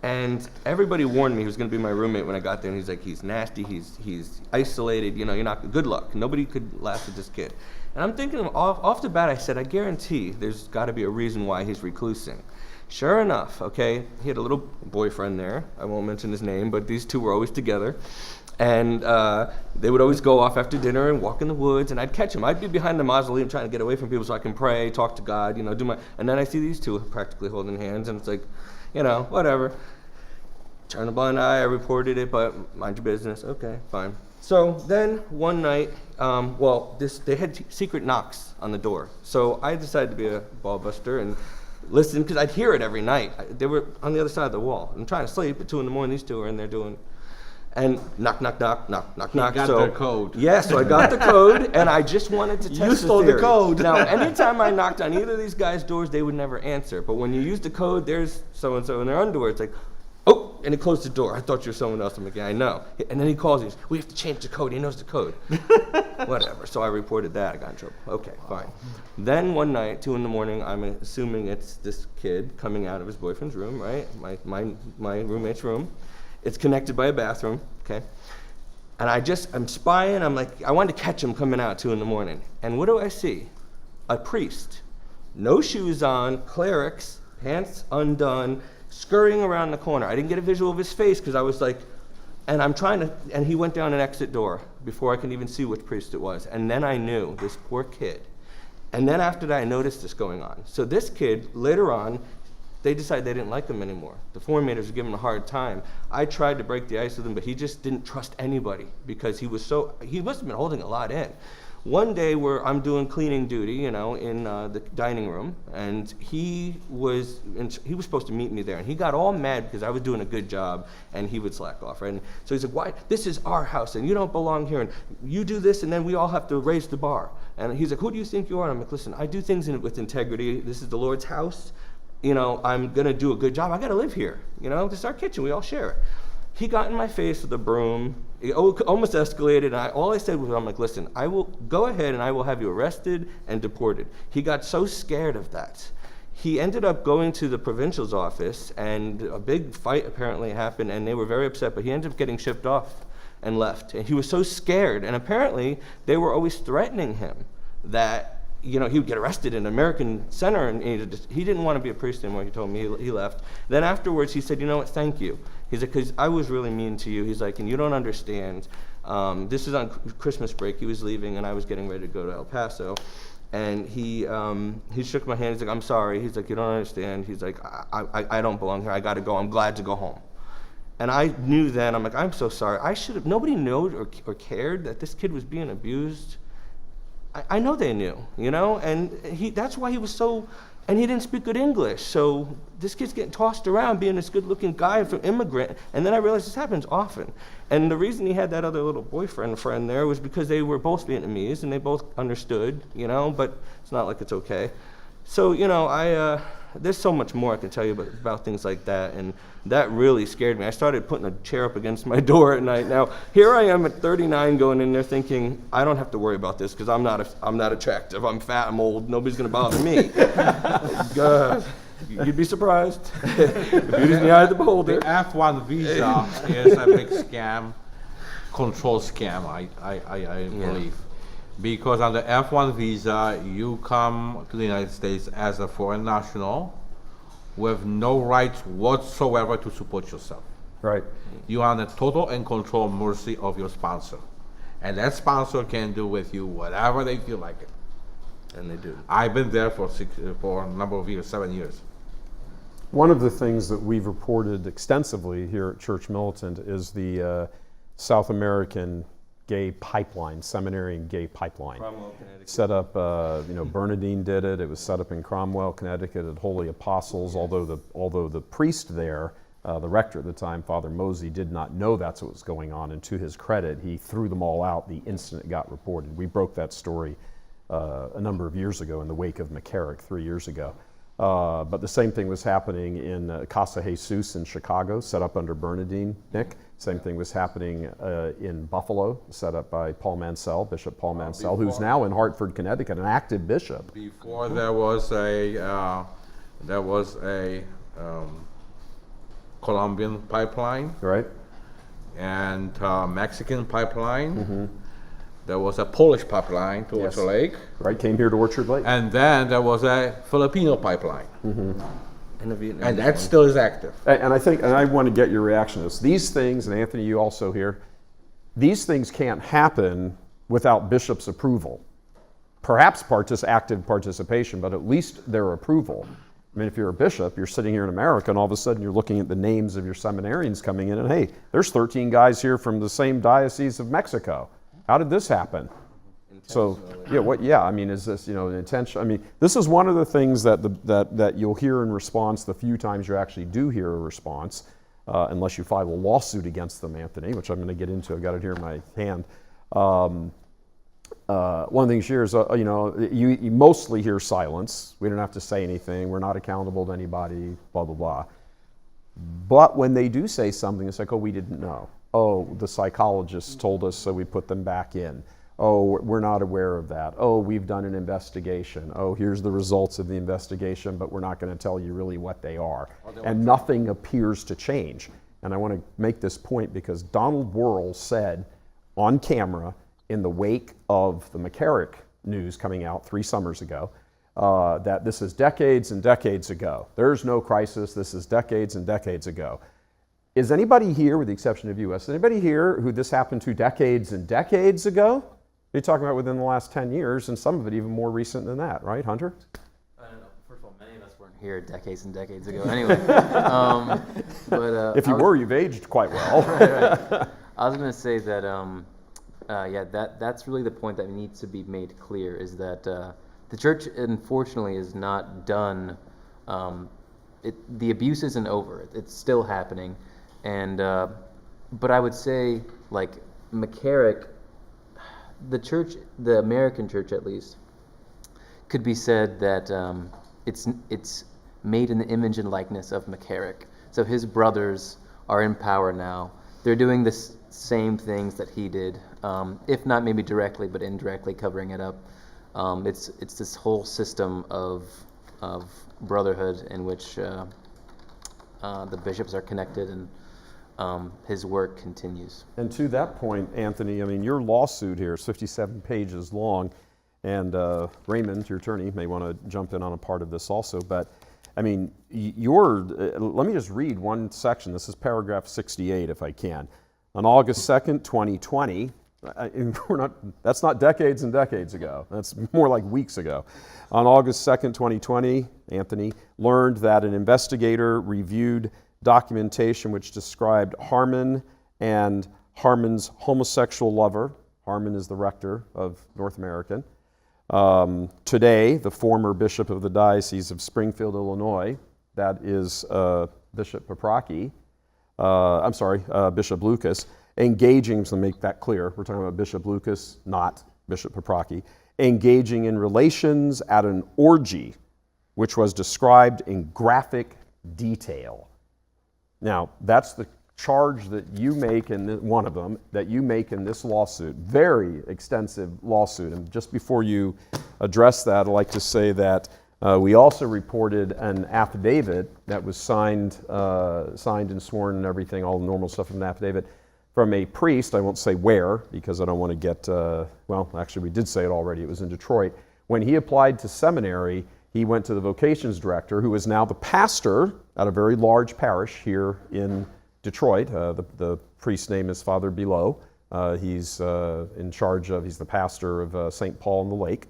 And everybody warned me he was going to be my roommate when I got there. And he's like, he's nasty, he's isolated, you're not, good luck. Nobody could laugh at this kid. And I'm thinking off the bat, I said, I guarantee there's got to be a reason why he's reclusing. Sure enough, okay, he had a little boyfriend there. I won't mention his name, but these two were always together. And they would always go off after dinner and walk in the woods, and I'd catch him. I'd be behind the mausoleum trying to get away from people so I can pray, talk to God, and then I see these two practically holding hands, and it's like, whatever. Turn a blind eye, I reported it, but mind your business. Okay, fine. So then one night, they had secret knocks on the door. So I decided to be a ball buster and listen, because I'd hear it every night. They were on the other side of the wall. I'm trying to sleep at 2 a.m, these two are in there doing, and knock, knock, knock, knock, knock, knock. You got the code. Yeah, so I got the code, and I just wanted to test You stole the code. Now, anytime I knocked on either of these guys' doors, they would never answer. But when you use the code, there's so-and-so in their underwear. It's like, oh, and he closed the door. I thought you were someone else. I'm like, yeah, I know. And then he calls me. We have to change the code. He knows the code. Whatever. So I reported that. I got in trouble. Okay, fine. Then one night, 2 a.m, I'm assuming it's this kid coming out of his boyfriend's room, right? My roommate's room. It's connected by a bathroom, okay? And I'm spying. I'm like, I wanted to catch him coming out 2 a.m. And what do I see? A priest. No shoes on, clerics, pants undone, scurrying around the corner. I didn't get a visual of his face because I was like, and he went down an exit door before I could even see which priest it was. And then I knew, this poor kid. And then after that, I noticed this going on. So this kid, later on, they decided they didn't like him anymore. The formators were giving him a hard time. I tried to break the ice with him, but he just didn't trust anybody because he must have been holding a lot in. One day I'm doing cleaning duty, in the dining room, and he was supposed to meet me there, and he got all mad because I was doing a good job, and he would slack off, right? And so he's like, why? This is our house, and you don't belong here, and you do this, and then we all have to raise the bar. And he's like, who do you think you are? And I'm like, listen, I do things with integrity. This is the Lord's house. I'm gonna do a good job. I gotta live here. This is our kitchen. We all share it. He got in my face with a broom. It almost escalated. And all I said was, I'm like, listen, I will go ahead and I will have you arrested and deported. He got so scared of that. He ended up going to the provincial's office, and a big fight apparently happened, and they were very upset, but he ended up getting shipped off and left. And he was so scared. And apparently they were always threatening him that he would get arrested in an American center, and he didn't want to be a priest anymore. He told me he left. Then afterwards, he said, you know what, thank you. He's like, because I was really mean to you. He's like, and you don't understand. This is on Christmas break. He was leaving, and I was getting ready to go to El Paso. And he shook my hand. He's like, I'm sorry. He's like, you don't understand. He's like, I don't belong here. I got to go. I'm glad to go home. And I knew then, I'm like, I'm so sorry. Nobody knew or cared that this kid was being abused. I know they knew, and that's why he was so, and he didn't speak good English. So this kid's getting tossed around being this good-looking guy from immigrant, and then I realized this happens often. And the reason he had that other little friend there was because they were both Vietnamese, and they both understood, but it's not like it's okay. So, there's so much more I can tell you about things like that, and that really scared me. I started putting a chair up against my door at night. Now, here I am at 39 going in there thinking, I don't have to worry about this because I'm not attractive. I'm fat, I'm old, nobody's going to bother me. You'd be surprised. The beauty's in the eye of the beholder. The F1 visa is a big scam, control scam, I believe. Because on the F1 visa, you come to the United States as a foreign national with no rights whatsoever to support yourself. Right. You are on the total and control mercy of your sponsor. And that sponsor can do with you whatever they feel like it. And they do. I've been there for a number of years, 7 years. One of the things that we've reported extensively here at Church Militant is the South American gay pipeline, Seminarian gay pipeline. Cromwell, Connecticut. Set up, Bernadine did it. It was set up in Cromwell, Connecticut at Holy Apostles, although the priest there The rector at the time, Father Mosey, did not know that's what was going on, and to his credit, he threw them all out the instant it got reported. We broke that story a number of years ago in the wake of McCarrick 3 years ago. But the same thing was happening in Casa Jesus in Chicago, set up under Bernardine, Nick. Same thing was happening in Buffalo, set up by Paul Mansell, Bishop Paul Mansell, who's now in Hartford, Connecticut, an active bishop. Before there was a Colombian pipeline, Right? and Mexican pipeline. There was a Polish pipeline to Yes. Orchard Lake, Right, came here to Orchard Lake. and then there was a Filipino pipeline, And the Vietnamese and that one. still is active. And I want to get your reaction to this. These things, and Anthony, you also here, these things can't happen without bishops' approval. Perhaps active participation, but at least their approval. I mean, if you're a bishop, you're sitting here in America, and all of a sudden you're looking at the names of your seminarians coming in, and hey, there's 13 guys here from the same diocese of Mexico. How did this happen? So, I mean, is this, an intention? I mean, this is one of the things that you'll hear in response the few times you actually do hear a response, unless you file a lawsuit against them, Anthony, which I'm going to get into. I've got it here in my hand. One of the things you hear is, you mostly hear silence. We don't have to say anything. We're not accountable to anybody, blah, blah, blah. But when they do say something, it's like, oh, we didn't know. Oh, the psychologists told us, so we put them back in. Oh, we're not aware of that. Oh, we've done an investigation. Oh, here's the results of the investigation, but we're not going to tell you really what they are. And nothing appears to change. And I want to make this point because Donald Wuerl said on camera in the wake of the McCarrick news coming out 3 summers ago, that this is decades and decades ago. There's no crisis. This is decades and decades ago. Is anybody here, with the exception of us, anybody here who this happened to decades and decades ago? You're talking about within the last 10 years, and some of it even more recent than that, right, Hunter? I don't know. First of all, many of us weren't here decades and decades ago anyway. But If you were, you've aged quite well. Right. I was going to say that, that's really the point that needs to be made clear, is that the church, unfortunately, is not done. The abuse isn't over. It's still happening. And but I would say, like McCarrick, the church, the American church at least, could be said that it's made in the image and likeness of McCarrick. So his brothers are in power now. They're doing the same things that he did, if not maybe directly, but indirectly covering it up. It's this whole system of brotherhood in which the bishops are connected, and his work continues. And to that point, Anthony, I mean, your lawsuit here is 57 pages long, and Raymond, your attorney, may want to jump in on a part of this also, but I mean, let me just read one section. This is paragraph 68, if I can. On August 2nd, 2020, that's not decades and decades ago. That's more like weeks ago. On August 2nd, 2020, Anthony learned that an investigator reviewed documentation which described Harmon and Harmon's homosexual lover. Harmon is the rector of North American. Today, the former bishop of the Diocese of Springfield, Illinois, that is Bishop Paprocki, Bishop Lucas, engaging, so to make that clear, we're talking about Bishop Lucas, not Bishop Paprocki, engaging in relations at an orgy, which was described in graphic detail. Now, that's the charge that you make one of them, that you make in this lawsuit, very extensive lawsuit. And just before you address that, I'd like to say that we also reported an affidavit that was signed and sworn and everything, all the normal stuff from an affidavit, from a priest. I won't say where, because I don't want to get, actually we did say it already, it was in Detroit. When he applied to seminary, he went to the vocations director, who is now the pastor at a very large parish here in Detroit. The priest's name is Father Below. He's in charge of, he's the pastor of St. Paul in the Lake.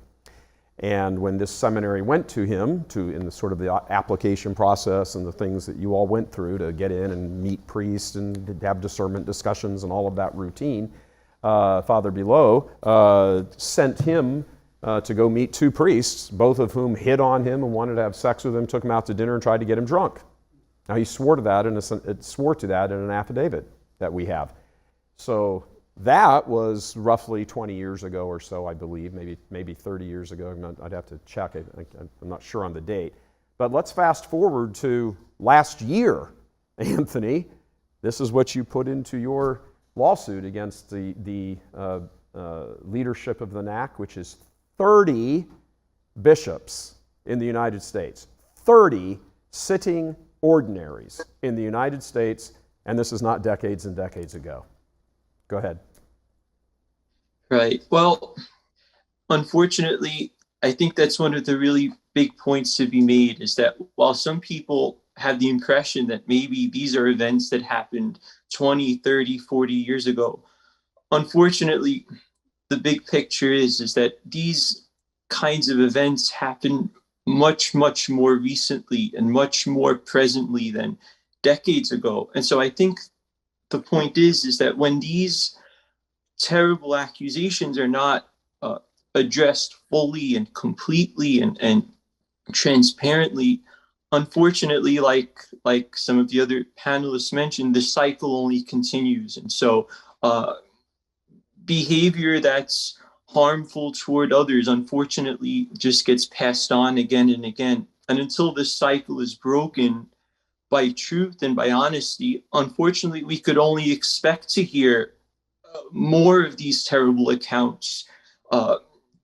And when this seminary went to him, in the sort of the application process and the things that you all went through to get in and meet priests and have discernment discussions and all of that routine, Father Below sent him to go meet 2 priests, both of whom hit on him and wanted to have sex with him, took him out to dinner and tried to get him drunk. Now, he swore to that in an affidavit that we have. So that was roughly 20 years ago or so, I believe, maybe 30 years ago. I'd have to check. I'm not sure on the date. But let's fast forward to last year, Anthony. This is what you put into your lawsuit against the leadership of the NAC, which is 30 bishops in the United States. 30 sitting ordinaries in the United States, and this is not decades and decades ago. Go ahead. Right. Well, unfortunately, I think that's one of the really big points to be made, is that while some people have the impression that maybe these are events that happened 20, 30, 40 years ago, unfortunately, the big picture is that these kinds of events happen much, much more recently and much more presently than decades ago. And so I think the point is that when these terrible accusations are not addressed fully and completely and transparently, unfortunately, like some of the other panelists mentioned, the cycle only continues. And so behavior that's harmful toward others, unfortunately, just gets passed on again and again. And until this cycle is broken by truth and by honesty, unfortunately, we could only expect to hear more of these terrible accounts,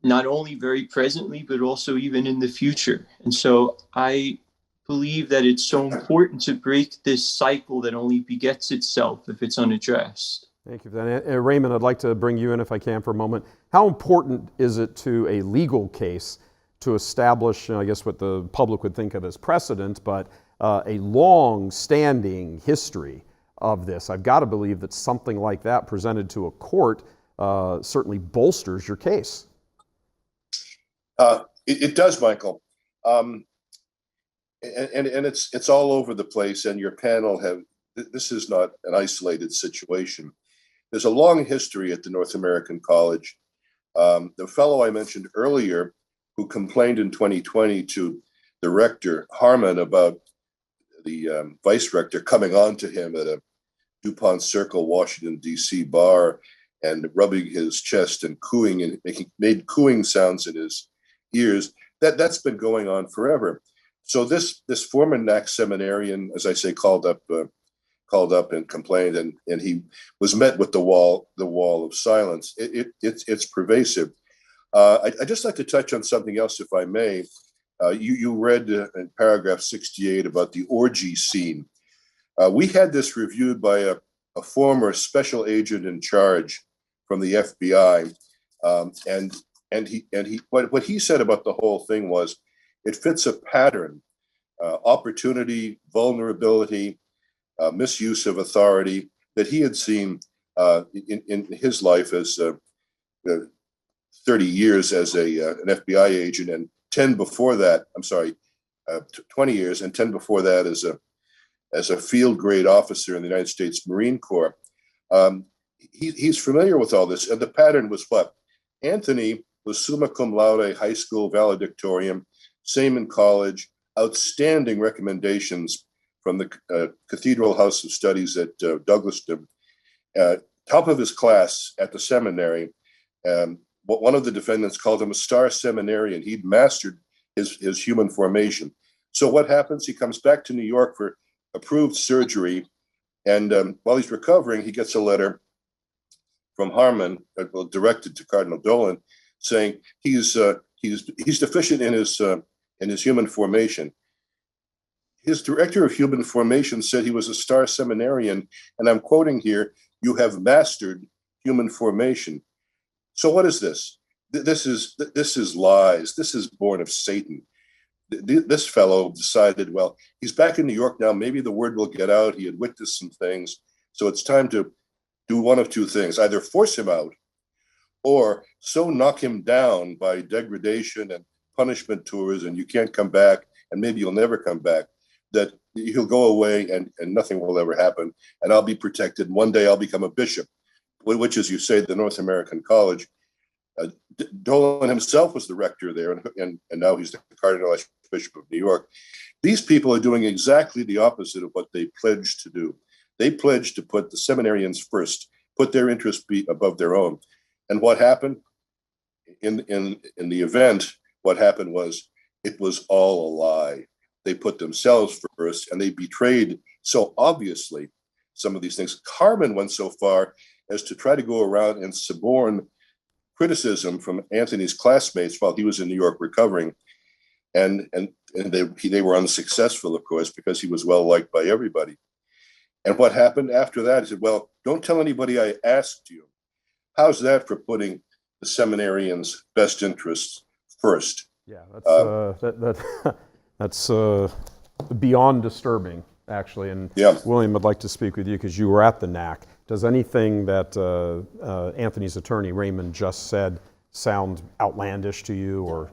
not only very presently, but also even in the future. And so I believe that it's so important to break this cycle that only begets itself if it's unaddressed. Thank you for that. Raymond, I'd like to bring you in if I can for a moment. How important is it to a legal case to establish, I guess, what the public would think of as precedent, but a long-standing history of this? I've got to believe that something like that presented to a court certainly bolsters your case. It does, Michael. And it's all over the place, and your panel this is not an isolated situation. There's a long history at the North American College. The fellow I mentioned earlier, who complained in 2020 to the rector, Harmon, about the vice rector coming on to him at a DuPont Circle, Washington, D.C. bar and rubbing his chest and cooing and made cooing sounds in his ears. That's been going on forever. So this former NAC seminarian, as I say, called up and complained, and he was met with the wall of silence. It's pervasive. I'd just like to touch on something else, if I may. You read in paragraph 68 about the orgy scene. We had this reviewed by a former special agent in charge from the FBI, what he said about the whole thing was, it fits a pattern: opportunity, vulnerability, misuse of authority that he had seen in his life as 30 years as an FBI agent, and 10 before that. 20 years, and 10 before that as a field grade officer in the United States Marine Corps. He's familiar with all this, and the pattern was what? Anthony was summa cum laude high school valedictorian, same in college, outstanding recommendations from the Cathedral House of Studies at Douglaston, top of his class at the seminary. One of the defendants called him a star seminarian. He'd mastered his human formation. So what happens? He comes back to New York for approved surgery, and while he's recovering, he gets a letter from Harmon, directed to Cardinal Dolan, saying he's deficient in his human formation. His director of human formation said he was a star seminarian, and I'm quoting here, "You have mastered human formation." So what is this? This is lies. This is born of Satan. This fellow decided, well, he's back in New York now. Maybe the word will get out. He had witnessed some things. So it's time to do one of two things: either force him out, or so knock him down by degradation and punishment tours, and you can't come back, and maybe you'll never come back, that he'll go away and nothing will ever happen, and I'll be protected. And one day I'll become a bishop, which, as you say, the North American College. Dolan himself was the rector there, and now he's the cardinal, I Archbishop of New York. These people are doing exactly the opposite of what they pledged to do. They pledged to put the seminarians first, put their interests above their own. And what happened in the event? What happened was it was all a lie. They put themselves first, and they betrayed so obviously some of these things. Carmen went so far as to try to go around and suborn criticism from Anthony's classmates while he was in New York recovering. And they were unsuccessful, of course, because he was well liked by everybody. And what happened after that? He said, well, don't tell anybody I asked you. How's that for putting the seminarians' best interests first? Yeah, that's beyond disturbing, actually. And yeah. William, I'd like to speak with you because you were at the NAC. Does anything that Anthony's attorney, Raymond, just said sound outlandish to you, or?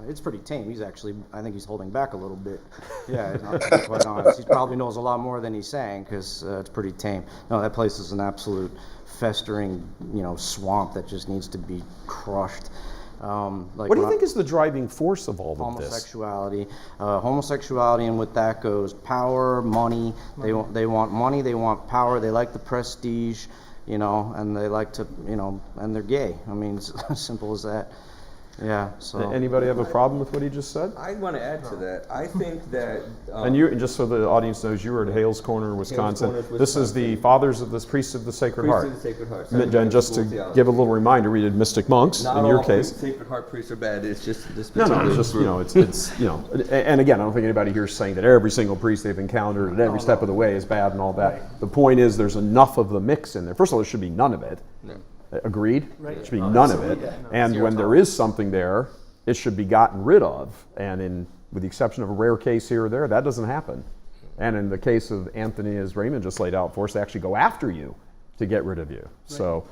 It's pretty tame. He's actually, I think he's holding back a little bit. Yeah, to be quite honest. He probably knows a lot more than he's saying because it's pretty tame. No, that place is an absolute festering, swamp that just needs to be crushed. What do you think is the driving force of all of this? Homosexuality, and with that goes power, money. They want money. They want power. They like the prestige, and they like to, and they're gay. I mean, it's as simple as that. Yeah. So. Anybody have a problem with what he just said? I want to add to that. I think that. And just so the audience knows, you were at Hales Corner, Wisconsin. This is the Fathers of the Priests of the Sacred Heart. Priests of the Sacred Heart. And just to give a little reminder, we did Mystic Monks in your case. Sacred Heart priests are bad. It's just this. No, it's just it's And again, I don't think anybody here is saying that every single priest they've encountered at every step of the way is bad and all that. Right. The point is, there's enough of the mix in there. First of all, there should be none of it. No. Agreed? Right. There should be none of it. Yeah. And when there is something there, it should be gotten rid of. And with the exception of a rare case here or there, that doesn't happen. And in the case of Anthony, as Raymond just laid out for us, they actually go after you to get rid of you. Right. So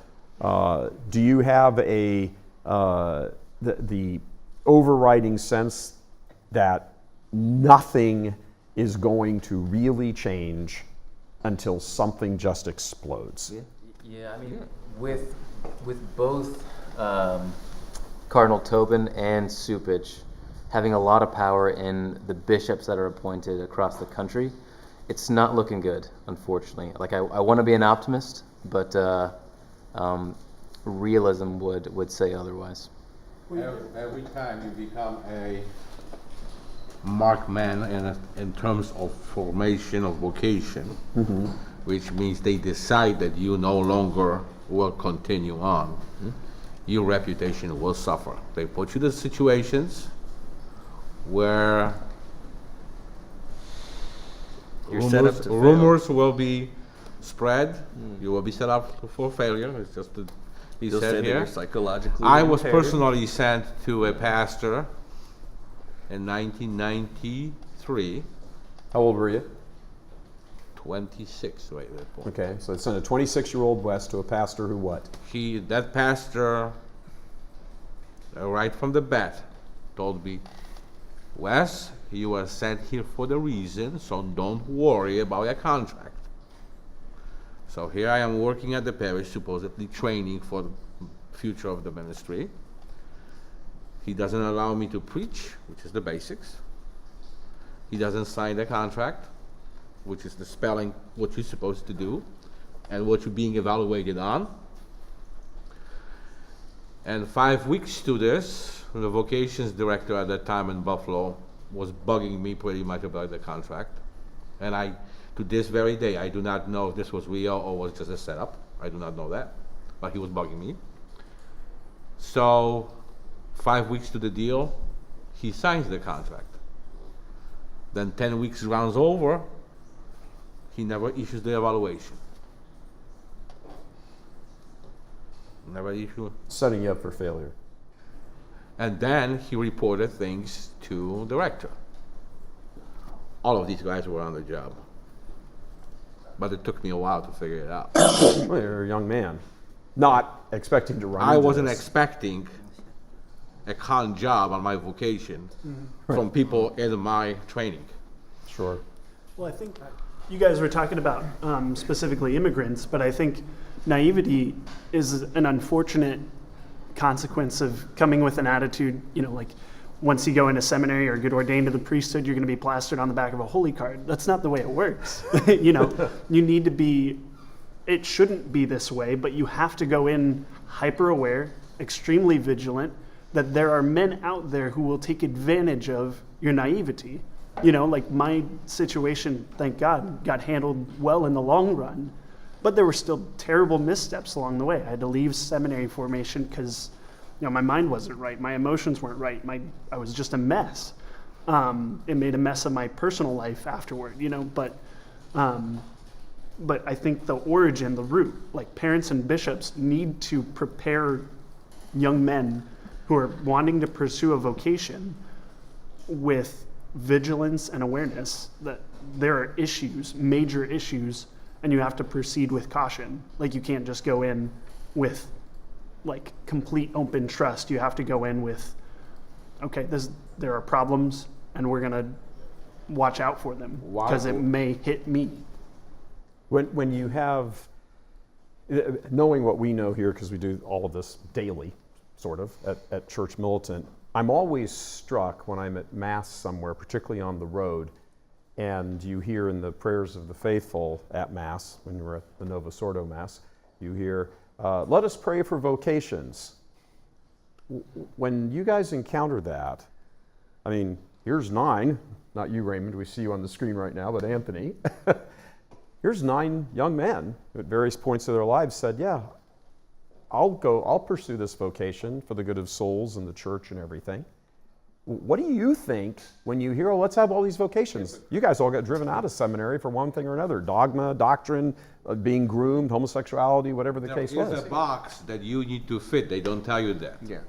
do you have the overriding sense that nothing is going to really change until something just explodes? Yeah, I mean, with both Cardinal Tobin and Supich having a lot of power in the bishops that are appointed across the country, it's not looking good, unfortunately. Like, I want to be an optimist, but realism would say otherwise. Every time you become a marked man in terms of formation of vocation, mm-hmm. which means they decide that you no longer will continue on, mm-hmm. your reputation will suffer. They put you in situations where rumors will be spread. You will be set up for failure. It's just to be said here. Psychologically, I was personally sent to a pastor in 1993. How old were you? 26 right at that point. Okay, so they sent a 26-year-old West to a pastor who what? That pastor, right from the bat, told me, Wes, you are sent here for the reason, so don't worry about your contract. So here I am working at the parish, supposedly training for the future of the ministry. He doesn't allow me to preach, which is the basics. He doesn't sign the contract, which is the spelling what you're supposed to do and what you're being evaluated on. And 5 weeks to this, the vocations director at that time in Buffalo was bugging me pretty much about the contract. And to this very day, I do not know if this was real or was just a setup. I do not know that, but he was bugging me. So 5 weeks to the deal, he signs the contract. Then 10 weeks rounds over, he never issues the evaluation. Never issue. Setting you up for failure. And then he reported things to the rector. All of these guys were on the job. But it took me a while to figure it out. Well, you're a young man. Not expecting to run I into wasn't this. expecting a con job on my vocation from people in my training. Sure. Well, I think you guys were talking about specifically immigrants, but I think naivety is an unfortunate consequence of coming with an attitude, like once you go into seminary or get ordained to the priesthood, you're going to be plastered on the back of a holy card. That's not the way it works. You know, you need to be, it shouldn't be this way, but you have to go in hyper aware, extremely vigilant, that there are men out there who will take advantage of your naivety. You know, like my situation, thank God, got handled well in the long run, but there were still terrible missteps along the way. I had to leave seminary formation because, you know, my mind wasn't right, my emotions weren't right, I was just a mess. It made a mess of my personal life afterward, you know, but I think the origin, the root, like parents and bishops need to prepare young men who are wanting to pursue a vocation with vigilance and awareness that there are issues, major issues, and you have to proceed with caution. Like you can't just go in with like complete open trust. You have to go in with, okay, there are problems and we're gonna watch out for them because it may hit me. When you have, knowing what we know here, because we do all of this daily, sort of, at Church Militant, I'm always struck when I'm at Mass somewhere, particularly on the road, and you hear in the prayers of the faithful at Mass, when you're at the Novus Ordo Mass, you hear, let us pray for vocations. When you guys encounter that, I mean, here's 9, not you, Raymond, we see you on the screen right now, but Anthony. Here's 9 young men who at various points of their lives said, yeah, I'll pursue this vocation for the good of souls and the church and everything. What do you think when you hear, oh, let's have all these vocations? You guys all got driven out of seminary for one thing or another. Dogma, doctrine, being groomed, homosexuality, whatever the case was. It's a box that you need to fit. They don't tell you that. Yeah.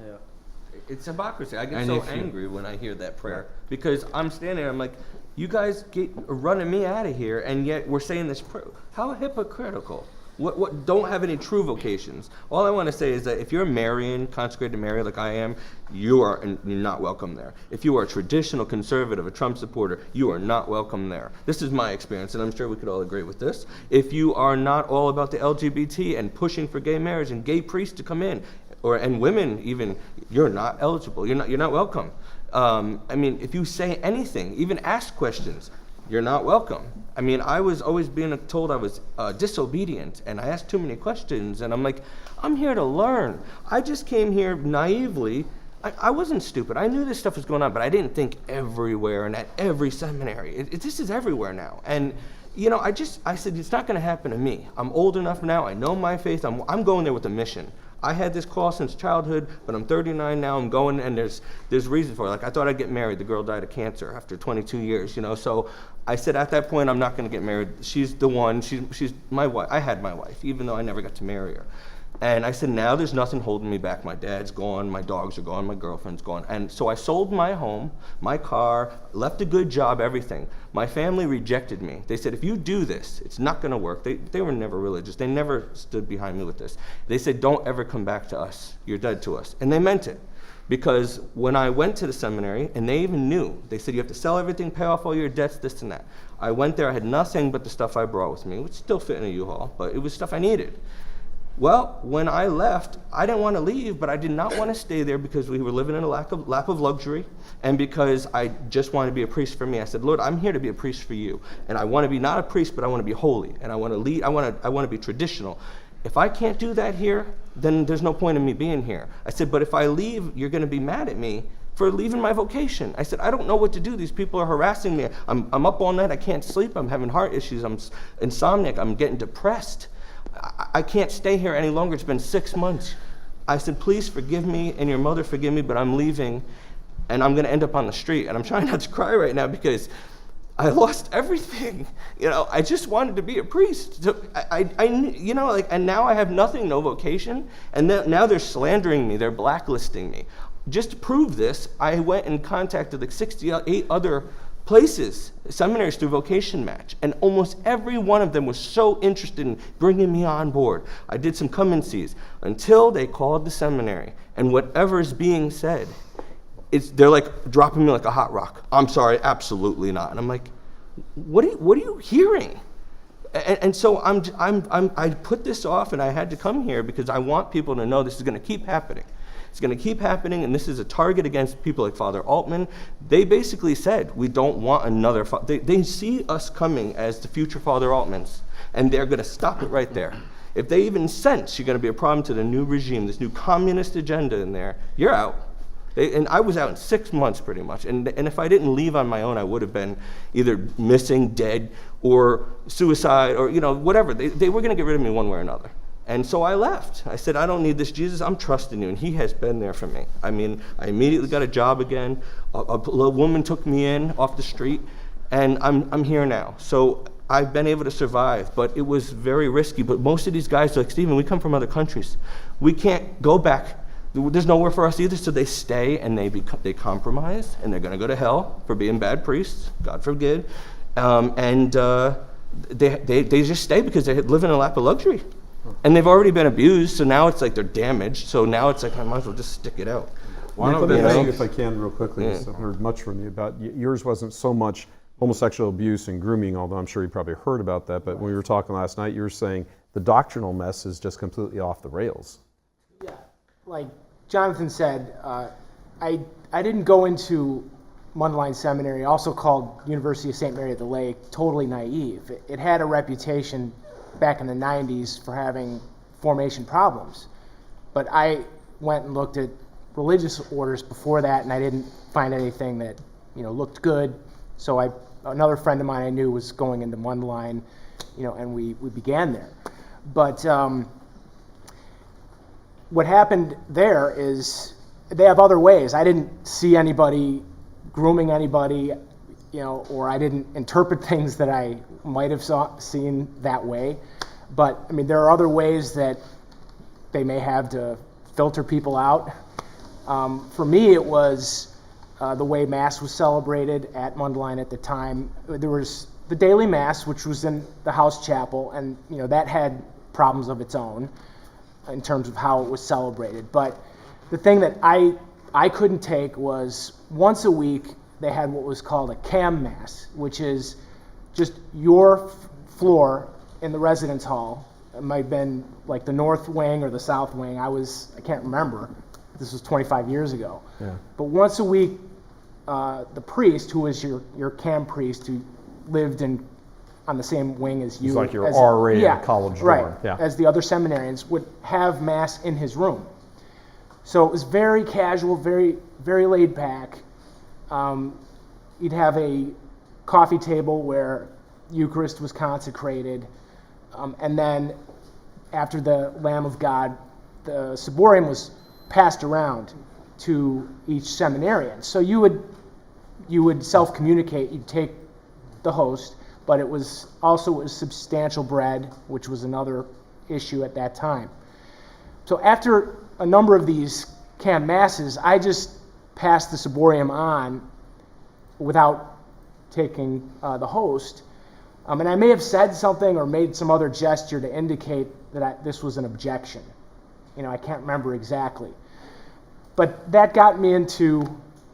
It's hypocrisy. I get so angry when I hear that prayer because I'm standing there, I'm like, you guys are running me out of here, and yet we're saying this prayer. How hypocritical. What don't have any true vocations. All I want to say is that if you're a Marian, consecrated Mary like I am, you're not welcome there. If you are a traditional conservative, a Trump supporter, you are not welcome there. This is my experience, and I'm sure we could all agree with this. If you are not all about the LGBT and pushing for gay marriage and gay priests to come in, and women even, you're not eligible. You're not welcome. I mean, if you say anything, even ask questions, you're not welcome. I mean, I was always being told I was disobedient, and I asked too many questions, and I'm like, I'm here to learn. I just came here naively. I wasn't stupid. I knew this stuff was going on, but I didn't think everywhere and at every seminary. This is everywhere now. And, you know, I said, it's not going to happen to me. I'm old enough now. I know my faith. I'm going there with a mission. I had this call since childhood, but I'm 39 now. I'm going, and there's reason for it. Like, I thought I'd get married. The girl died of cancer after 22 years, you know. So I said at that point, I'm not going to get married. She's the one. She's my wife. I had my wife, even though I never got to marry her. And I said, now there's nothing holding me back. My dad's gone, my dogs are gone, my girlfriend's gone. And so I sold my home, my car, left a good job, everything. My family rejected me. They said, if you do this, it's not going to work. They were never religious. They never stood behind me with this. They said, don't ever come back to us. You're dead to us. And they meant it. Because when I went to the seminary, and they even knew, they said, you have to sell everything, pay off all your debts, this and that. I went there, I had nothing but the stuff I brought with me, which still fit in a U-Haul, but it was stuff I needed. Well, when I left, I didn't want to leave, but I did not want to stay there because we were living in a lap of luxury, and because I just wanted to be a priest for me. I said, Lord, I'm here to be a priest for you, and I want to be not a priest, but I want to be holy, and I want to lead. I want to be traditional. If I can't do that here, then there's no point in me being here. I said, but if I leave, you're going to be mad at me for leaving my vocation. I said, I don't know what to do. These people are harassing me. I'm up all night. I can't sleep. I'm having heart issues. I'm insomniac. I'm getting depressed. I can't stay here any longer. It's been 6 months. I said, please forgive me, and your mother forgive me, but I'm leaving, and I'm going to end up on the street. And I'm trying not to cry right now because I lost everything. You know, I just wanted to be a priest. So you know, like, and now I have nothing, no vocation, and now they're slandering me. They're blacklisting me. Just to prove this, I went and contacted like 68 other places, seminaries through Vocation Match, and almost every one of them was so interested in bringing me on board. I did some come-and-sees until they called the seminary, and whatever is being said, they're like dropping me like a hot rock. I'm sorry, absolutely not. And I'm like, what are you hearing? And so I put this off, and I had to come here because I want people to know this is going to keep happening. It's going to keep happening, and this is a target against people like Father Altman. They basically said, we don't want another, they see us coming as the future Father Altmans, and they're going to stop it right there. If they even sense you're going to be a problem to the new regime, this new communist agenda in there, you're out. And I was out in 6 months pretty much. And if I didn't leave on my own, I would have been either missing, dead, or suicide, or whatever. They were going to get rid of me one way or another. And so I left. I said, I don't need this, Jesus. I'm trusting you. And he has been there for me. I mean, I immediately got a job again. A woman took me in off the street, and I'm here now. So I've been able to survive, but it was very risky. But most of these guys, like Stephen, we come from other countries. We can't go back. There's nowhere for us either, so they stay and they compromise, and they're going to go to hell for being bad priests, God forbid. They just stay because they live in a lap of luxury. And they've already been abused, so now it's like they're damaged. So now it's like I might as well just stick it out. One of the things, if I can, real quickly, I've heard much from you about yours wasn't so much homosexual abuse and grooming, although I'm sure you probably heard about that. But when we were talking last night, you were saying the doctrinal mess is just completely off the rails. Yeah, like Jonathan said, I didn't go into Mundelein Seminary, also called University of St. Mary of the Lake, totally naive. It had a reputation back in the 90s for having formation problems. But I went and looked at religious orders before that, and I didn't find anything that looked good. So another friend of mine I knew was going into Mundelein, and we began there. But what happened there is they have other ways. I didn't see anybody grooming anybody, or I didn't interpret things that I might have seen that way. But I mean, there are other ways that they may have to filter people out. For me, it was the way Mass was celebrated at Mundelein at the time. There was the daily Mass, which was in the house chapel, and that had problems of its own in terms of how it was celebrated. But the thing that I couldn't take was once a week they had what was called a cam Mass, which is just your floor in the residence hall. It might have been like the north wing or the south wing. I can't remember. This was 25 years ago. Yeah. But once a week, the priest, who was your cam priest, who lived on the same wing as you. He's like your R-rated college dorm. Right, yeah. As the other seminarians, would have Mass in his room. So it was very casual, very, very laid back. You'd have a coffee table where Eucharist was consecrated. And then after the Lamb of God, the ciborium was passed around to each seminarian. So you would self-communicate. You'd take the host, but it was substantial bread, which was another issue at that time. So after a number of these cam masses, I just passed the ciborium on without taking the host. And I may have said something or made some other gesture to indicate that this was an objection. I can't remember exactly. But that got me into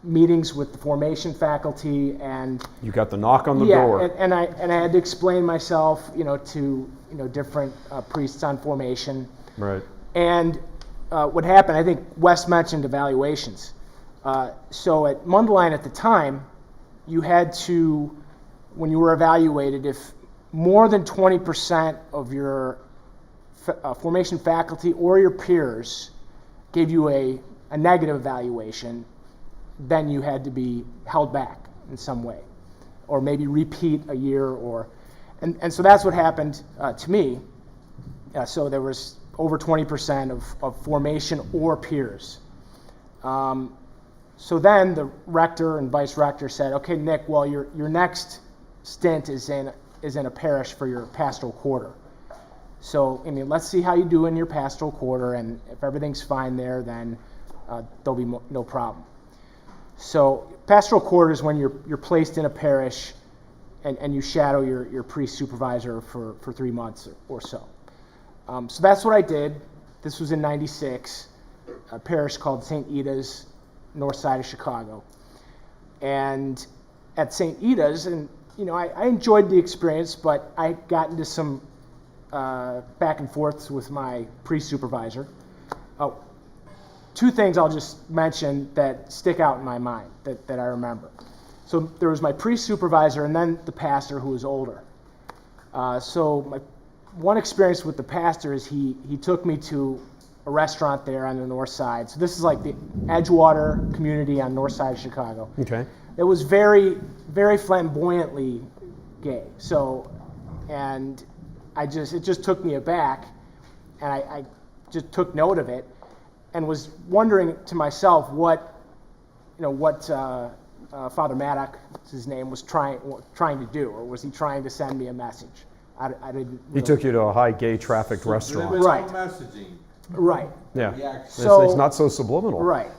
meetings with the formation faculty, and you got the knock on the door. And I had to explain myself, to different priests on formation. Right. And what happened, I think Wes mentioned evaluations. So at Mundelein at the time, you had to, when you were evaluated, if more than 20% of your formation faculty or your peers gave you a negative evaluation, then you had to be held back in some way, or maybe repeat a year, and so that's what happened to me. So there was over 20% of formation or peers. So then the rector and vice rector said, "Okay, Nick, well your next stint is in a parish for your pastoral quarter. So let's see how you do in your pastoral quarter, and if everything's fine there, then there'll be no problem." So pastoral quarter is when you're placed in a parish and you shadow your priest supervisor for 3 months or so. So that's what I did. This was in '96, a parish called St. Ida's, north side of Chicago. And at St. Ida's, and I enjoyed the experience, but I got into some back and forths with my priest supervisor. two things I'll just mention that stick out in my mind that I remember. So there was my priest supervisor and then the pastor who was older. So my one experience with the pastor is he took me to a restaurant there on the north side. So this is like the Edgewater community on the north side of Chicago. Okay. It was very, very flamboyantly gay. So, and it just took me aback, and I just took note of it, and was wondering to myself what Father Maddox, his name, was trying to do, or was he trying to send me a message? I didn't. He took you to a high gay trafficked restaurant. Right. Messaging. Right. Yeah. So it's not so subliminal. Right.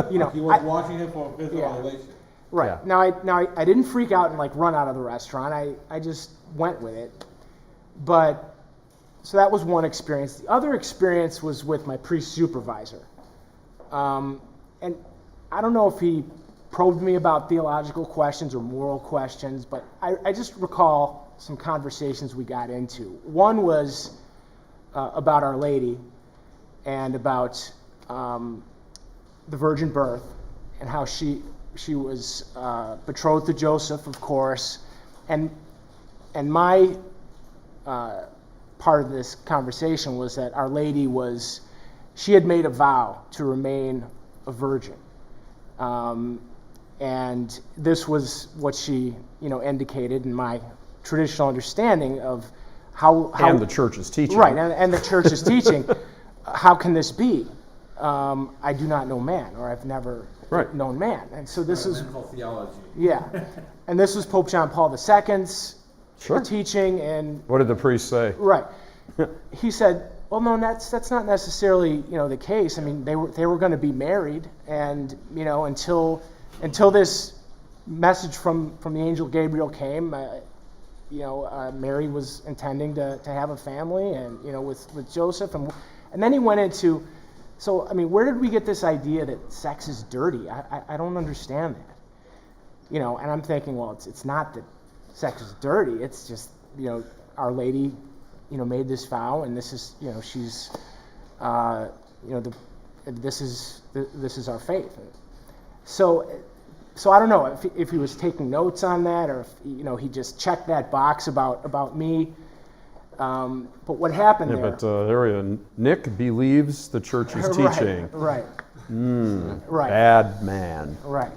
He was watching it for a physical relation. Right. Yeah. Now I didn't freak out and like run out of the restaurant. I just went with it. But so that was one experience. The other experience was with my priest supervisor. And I don't know if he probed me about theological questions or moral questions, but I just recall some conversations we got into. One was about Our Lady and about the virgin birth and how she was betrothed to Joseph, of course, and my part of this conversation was that Our Lady she had made a vow to remain a virgin, and this was what she indicated in my traditional understanding of how and the church's teaching. Right, and the church's teaching. How can this be? I do not know man, or I've never known man. And so this is theology. Yeah, and this was Pope John Paul II's teaching. And what did the priest say? Right, he said, "Well, no, that's not necessarily the case. I mean, they were going to be married, and until this message from the angel Gabriel came." Mary was intending to have a family, and with Joseph, and then he went into, so I mean, where did we get this idea that sex is dirty? I don't understand that, and I'm thinking, well, it's not that sex is dirty. It's just Our Lady, made this vow, and this is she's this is our faith. So I don't know if he was taking notes on that, or if he just checked that box about me. But what happened there? But there, Nick believes the church's teaching. Right. Right. Bad man. Right.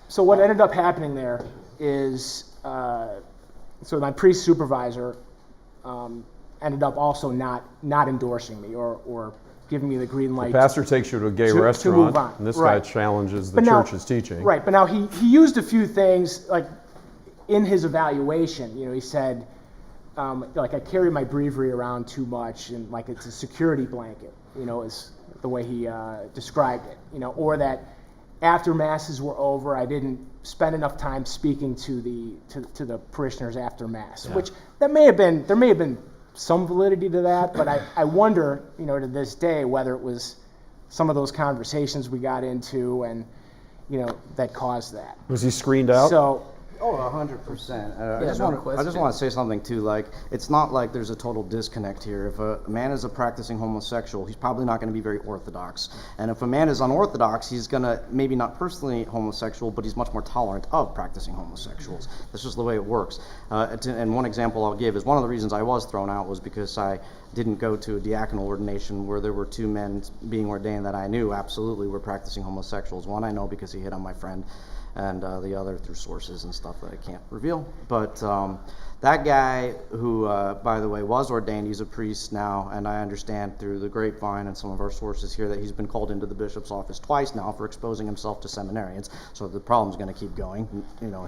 So what ended up happening there is, so my priest supervisor ended up also not endorsing me or giving me the green light. The pastor takes you to a gay restaurant, to move on. And this right. guy challenges the church's teaching. Right, but now he used a few things, like in his evaluation, he said, like I carry my breviary around too much, and like it's a security blanket, is the way he described it, or that after masses were over, I didn't spend enough time speaking to the parishioners after mass, which there may have been some validity to that, but I wonder, to this day, whether it was some of those conversations we got into and, that caused that. Was he screened out? So, 100%. I just want to say something too. Like, it's not like there's a total disconnect here. If a man is a practicing homosexual, he's probably not going to be very orthodox. And if a man is unorthodox, he's going to maybe not personally homosexual, but he's much more tolerant of practicing homosexuals. That's just the way it works. And one example I'll give is one of the reasons I was thrown out was because I didn't go to a diaconal ordination where there were two men being ordained that I knew absolutely were practicing homosexuals. One I know because he hit on my friend, and the other through sources and stuff that I can't reveal. But that guy who, by the way, was ordained, he's a priest now, and I understand through the grapevine and some of our sources here that he's been called into the bishop's office twice now for exposing himself to seminarians, so the problem's going to keep going.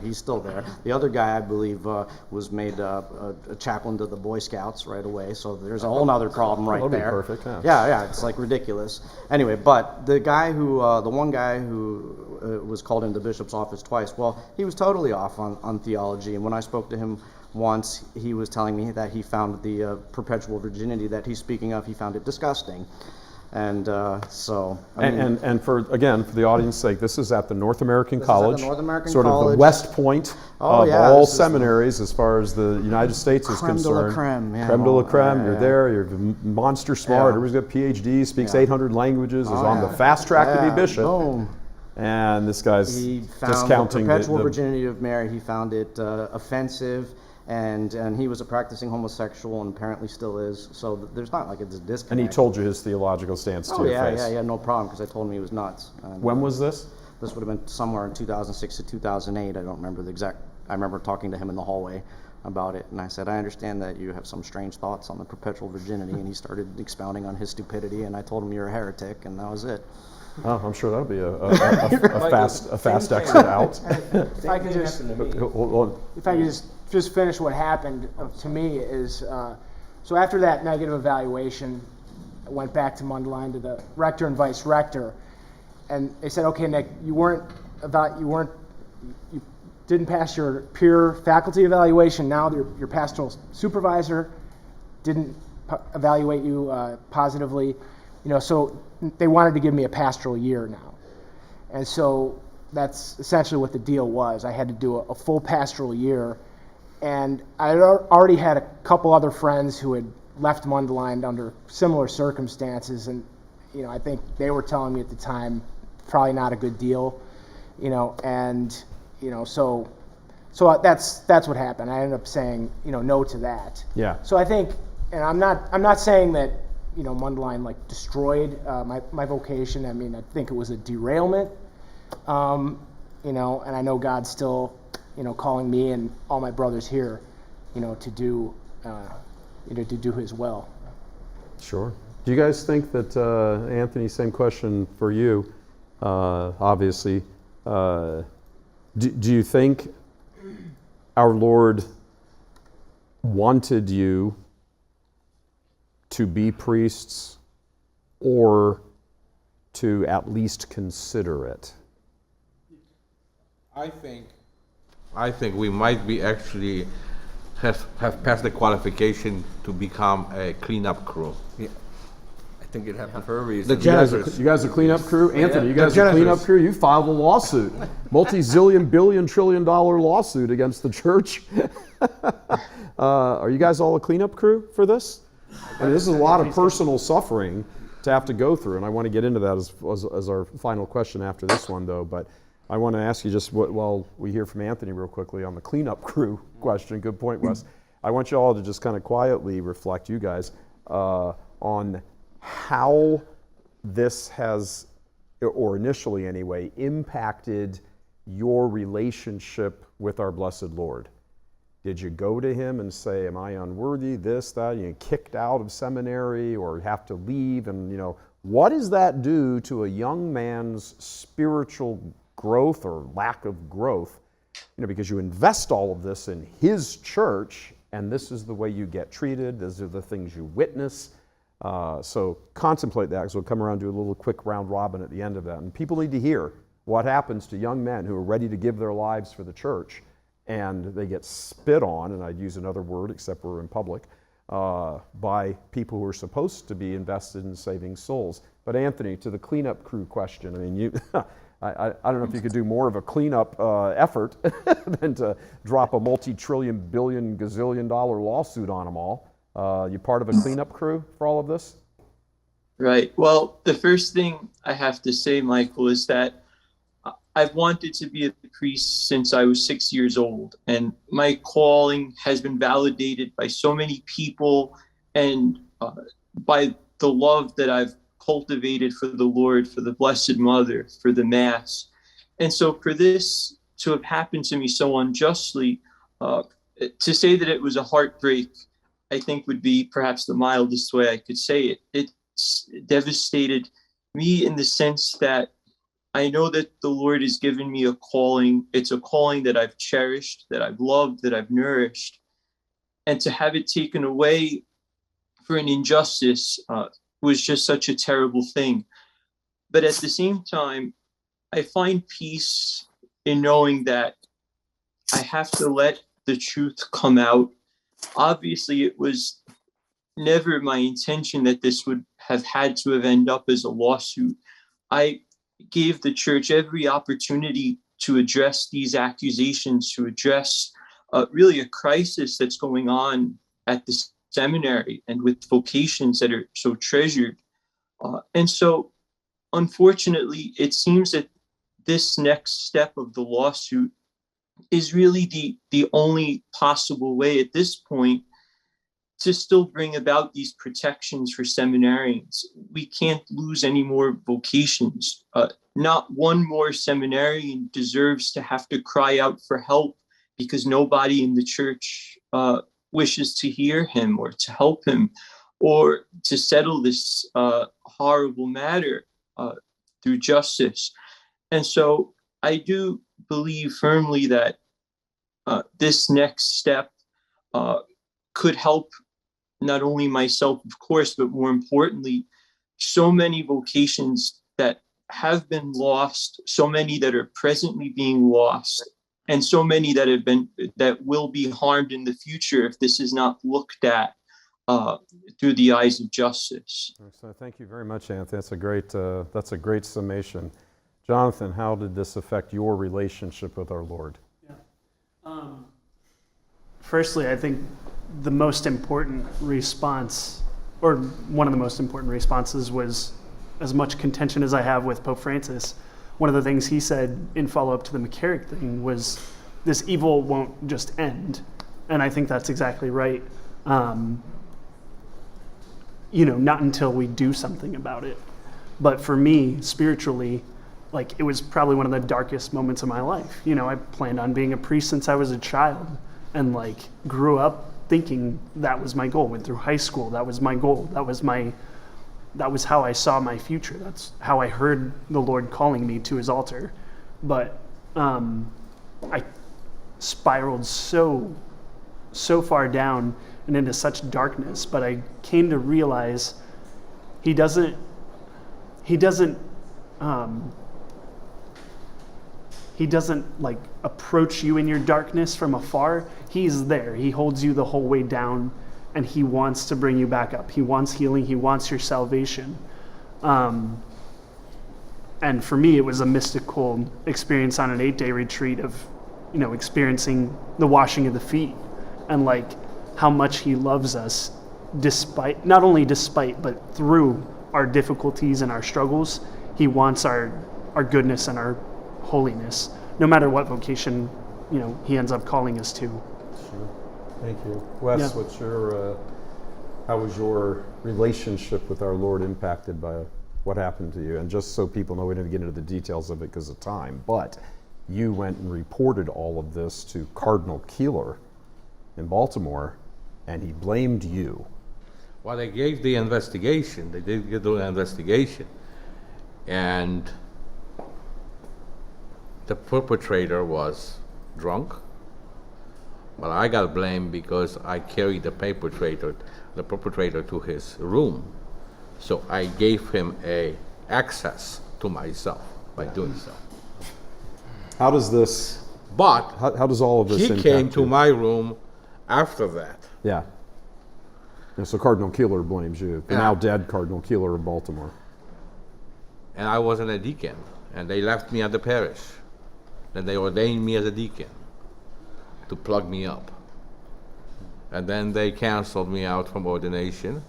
He's still there. The other guy, I believe, was made a chaplain to the Boy Scouts right away, so there's a whole other problem right there. That'll be perfect, Yeah, it's like ridiculous. Anyway, but the one guy who was called into the bishop's office twice, well, he was totally off on theology, and when I spoke to him once, he was telling me that he found the perpetual virginity that he's speaking of, he found it disgusting. And so, I mean, And for the audience's sake, this is at the North American This is at the College, North American sort of College. the West Point Oh, of yeah, all this is the seminaries as far as the United States is creme de la concerned. creme, yeah. Creme de la Oh, creme. yeah, You're yeah. there. You're monster smart. Yeah. Everybody's got PhD, speaks Yeah. 800 languages, is Oh, on the yeah. fast track to Yeah, be bishop. boom. And this guy's He found discounting the perpetual virginity of Mary. He found it offensive, and he was a practicing homosexual, and apparently still is. So there's not like it's a disconnect. And he told you his theological stance to Oh your yeah, face. yeah, yeah, no problem, because I told him he was nuts. And When was this? this would have been somewhere in 2006 to 2008. I don't remember the exact. I remember talking to him in the hallway about it, and I said, I understand that you have some strange thoughts on the perpetual virginity, and he started expounding on his stupidity, and I told him you're a heretic, and that was it. Oh, I'm sure that'll be a fast exit out. If I could just, if I could just finish what happened to me is, so after that negative evaluation, I went back to Mundelein to the rector and vice rector, and they said, okay, Nick, you didn't pass your peer faculty evaluation. Now your pastoral supervisor didn't evaluate you positively, so they wanted to give me a pastoral year now. And so that's essentially what the deal was. I had to do a full pastoral year. And I had already had a couple other friends who had left Mundelein under similar circumstances. And, I think they were telling me at the time, probably not a good deal, and, so that's what happened. I ended up saying, no to that. Yeah. So I think, and I'm not saying that, Mundelein like destroyed my vocation. I mean, I think it was a derailment, and I know God's still, calling me and all my brothers here, to do His will. Sure. Do you guys think that, Anthony, same question for you, obviously, do you think our Lord wanted you to be priests or to at least consider it? I think we might be actually have passed the qualification to become a cleanup crew. Yeah. I think it happened for a reason. You guys a cleanup crew? Anthony, you guys a cleanup crew? You filed a lawsuit. Multi-zillion, billion, trillion-dollar lawsuit against the church. Are you guys all a cleanup crew for this? I mean, this is a lot of personal suffering to have to go through, and I want to get into that as our final question after this one, though. But I want to ask you just while we hear from Anthony real quickly on the cleanup crew question. Good point, Wes. I want you all to just kind of quietly reflect, you guys, on how this has, or initially anyway, impacted your relationship with our blessed Lord. Did you go to him and say, am I unworthy, this, that, you kicked out of seminary or have to leave? And, what does that do to a young man's spiritual growth or lack of growth? Because you invest all of this in his church, and this is the way you get treated. These are the things you witness. So contemplate that, because we'll come around and do a little quick round robin at the end of that. And people need to hear what happens to young men who are ready to give their lives for the church, and they get spit on, and I'd use another word except we're in public, by people who are supposed to be invested in saving souls. But Anthony, to the cleanup crew question, I mean, I don't know if you could do more of a cleanup effort than to drop a multi-trillion, billion, gazillion-dollar lawsuit on them all. You part of a cleanup crew for all of this? Right. Well, the first thing I have to say, Michael, is that I've wanted to be a priest since I was 6 years old, and my calling has been validated by so many people and by the love that I've cultivated for the Lord, for the Blessed Mother, for the Mass. And so for this to have happened to me so unjustly, to say that it was a heartbreak, I think would be perhaps the mildest way I could say it. It's devastated me in the sense that I know that the Lord has given me a calling. It's a calling that I've cherished, that I've loved, that I've nourished. And to have it taken away for an injustice was just such a terrible thing. But at the same time, I find peace in knowing that I have to let the truth come out. Obviously, it was never my intention that this would have had to have ended up as a lawsuit. I gave the church every opportunity to address these accusations, to address really a crisis that's going on at the seminary and with vocations that are so treasured. And so, unfortunately, it seems that this next step of the lawsuit is really the only possible way at this point to still bring about these protections for seminarians. We can't lose any more vocations. Not one more seminarian deserves to have to cry out for help because nobody in the church wishes to hear him or to help him or to settle this horrible matter through justice. And so I do believe firmly that this next step could help not only myself, of course, but more importantly, so many vocations that have been lost, so many that are presently being lost, and so many that will be harmed in the future if this is not looked at through the eyes of justice. So thank you very much, Anthony. That's a great summation. Jonathan, how did this affect your relationship with our Lord? Firstly, I think the most important response, or one of the most important responses, was as much contention as I have with Pope Francis. One of the things he said in follow-up to the McCarrick thing was, this evil won't just end. And I think that's exactly right. Not until we do something about it. But for me, spiritually, it was probably one of the darkest moments of my life. I planned on being a priest since I was a child and grew up thinking that was my goal. Went through high school, that was my goal. That was how I saw my future. That's how I heard the Lord calling me to his altar. But I spiraled so far down and into such darkness, but I came to realize he doesn't approach you in your darkness from afar. He's there. He holds you the whole way down, and he wants to bring you back up. He wants healing. He wants your salvation. And for me, it was a mystical experience on an 8-day retreat of, experiencing the washing of the feet and how much he loves us not only despite, but through our difficulties and our struggles. He wants our goodness and our holiness, no matter what vocation, he ends up calling us to. Sure. Thank you. Wes, how was your relationship with our Lord impacted by what happened to you? And just so people know, we didn't get into the details of it because of time, but you went and reported all of this to Cardinal Keeler in Baltimore, and he blamed you. Well, they gave the investigation. They did do an investigation. And the perpetrator was drunk. But I got blamed because I carried the perpetrator to his room. So I gave him access to myself by doing so. How does this? But how does all of this? He came to my room after that. Yeah. And so Cardinal Keeler blames you. The now dead Cardinal Keeler of Baltimore. And I wasn't a deacon, and they left me at the parish. Then they ordained me as a deacon to plug me up. And then they canceled me out from ordination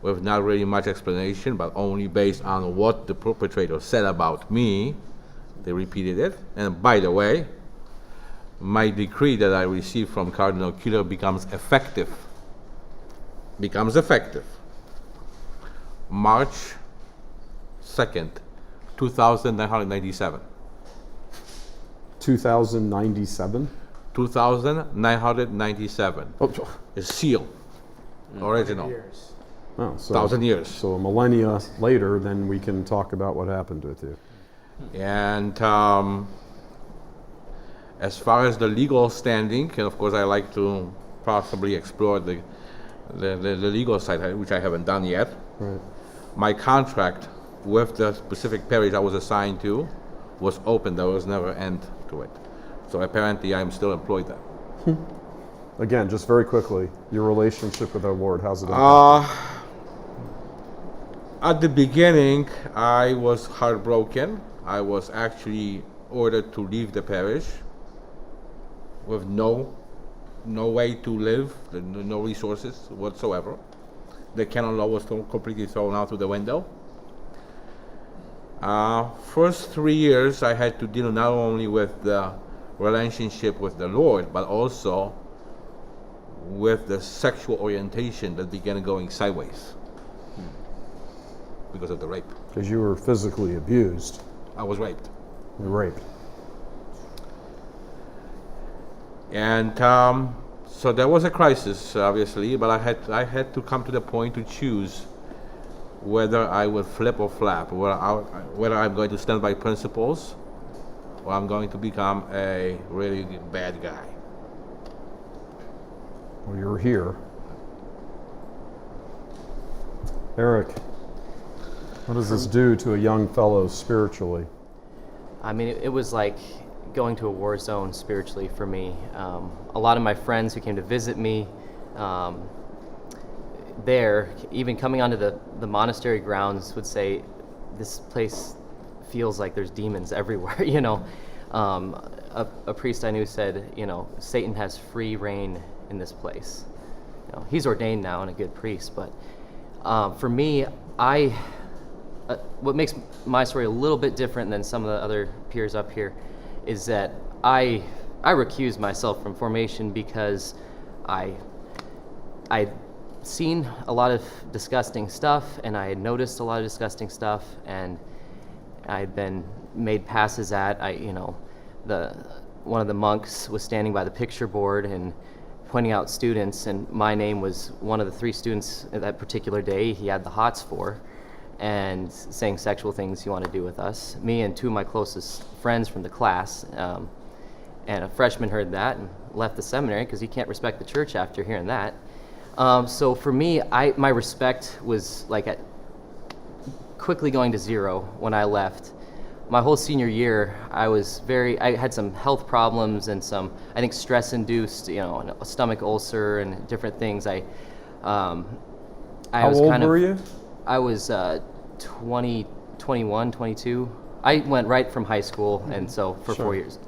with not really much explanation, but only based on what the perpetrator said about me. They repeated it. And by the way, my decree that I received from Cardinal Keeler becomes effective. March 2nd, 2997. 2097? 2997. Oh, It's sealed. Original. oh, so, 1,000 years. So a millennia later, then we can talk about what happened with you. And as far as the legal standing, and of course I like to possibly explore the legal side, which I haven't done yet. Right. My contract with the specific parish I was assigned to was open. There was never end to it. So apparently I'm still employed there. Again, just very quickly, your relationship with our Lord, how's it? At the beginning, I was heartbroken. I was actually ordered to leave the parish with no way to live, no resources whatsoever. The canon law was completely thrown out of the window. First 3 years, I had to deal not only with the relationship with the Lord, but also with the sexual orientation that began going sideways because of the rape. Because you were physically abused. I was raped. You were raped. And so there was a crisis, obviously, but I had to come to the point to choose whether I would flip or flap, whether I'm going to stand by principles or I'm going to become a really bad guy. Well, you're here. Eric, what does this do to a young fellow spiritually? I mean, it was like going to a war zone spiritually for me. A lot of my friends who came to visit me there, even coming onto the monastery grounds, would say, this place feels like there's demons everywhere, you know. A priest I knew said, you know, Satan has free reign in this place. You know, he's ordained now and a good priest, but for me, what makes my story a little bit different than some of the other peers up here is that I recused myself from formation because I'd seen a lot of disgusting stuff, and I had noticed a lot of disgusting stuff, and I'd been made passes at. One of the monks was standing by the picture board and pointing out students, and my name was one of the 3 students that particular day he had the hots for, and saying sexual things he wanted to do with us. Me and 2 of my closest friends from the class, and a freshman heard that and left the seminary because he can't respect the church after hearing that. So for me, my respect was like quickly going to zero when I left. My whole senior year, I had some health problems and some, I think, stress-induced, you know, a stomach ulcer and different things. How old were you? I was 20, 21, 22. I went right from high school, and so for 4 years.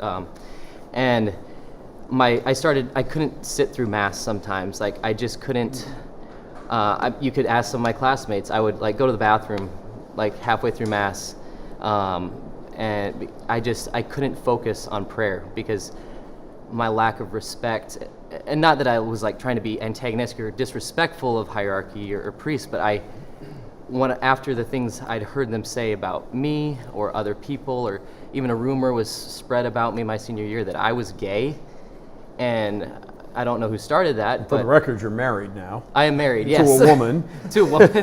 And I couldn't sit through Mass sometimes. Like, I just couldn't, you could ask some of my classmates. I would, like, go to the bathroom, like, halfway through Mass, and I couldn't focus on prayer because my lack of respect, and not that I was, like, trying to be antagonistic or disrespectful of hierarchy or priests, but after the things I'd heard them say about me or other people, or even a rumor was spread about me my senior year that I was gay, and I don't know who started that. For the record, you're married now. I am married, yes. To a woman. To a woman.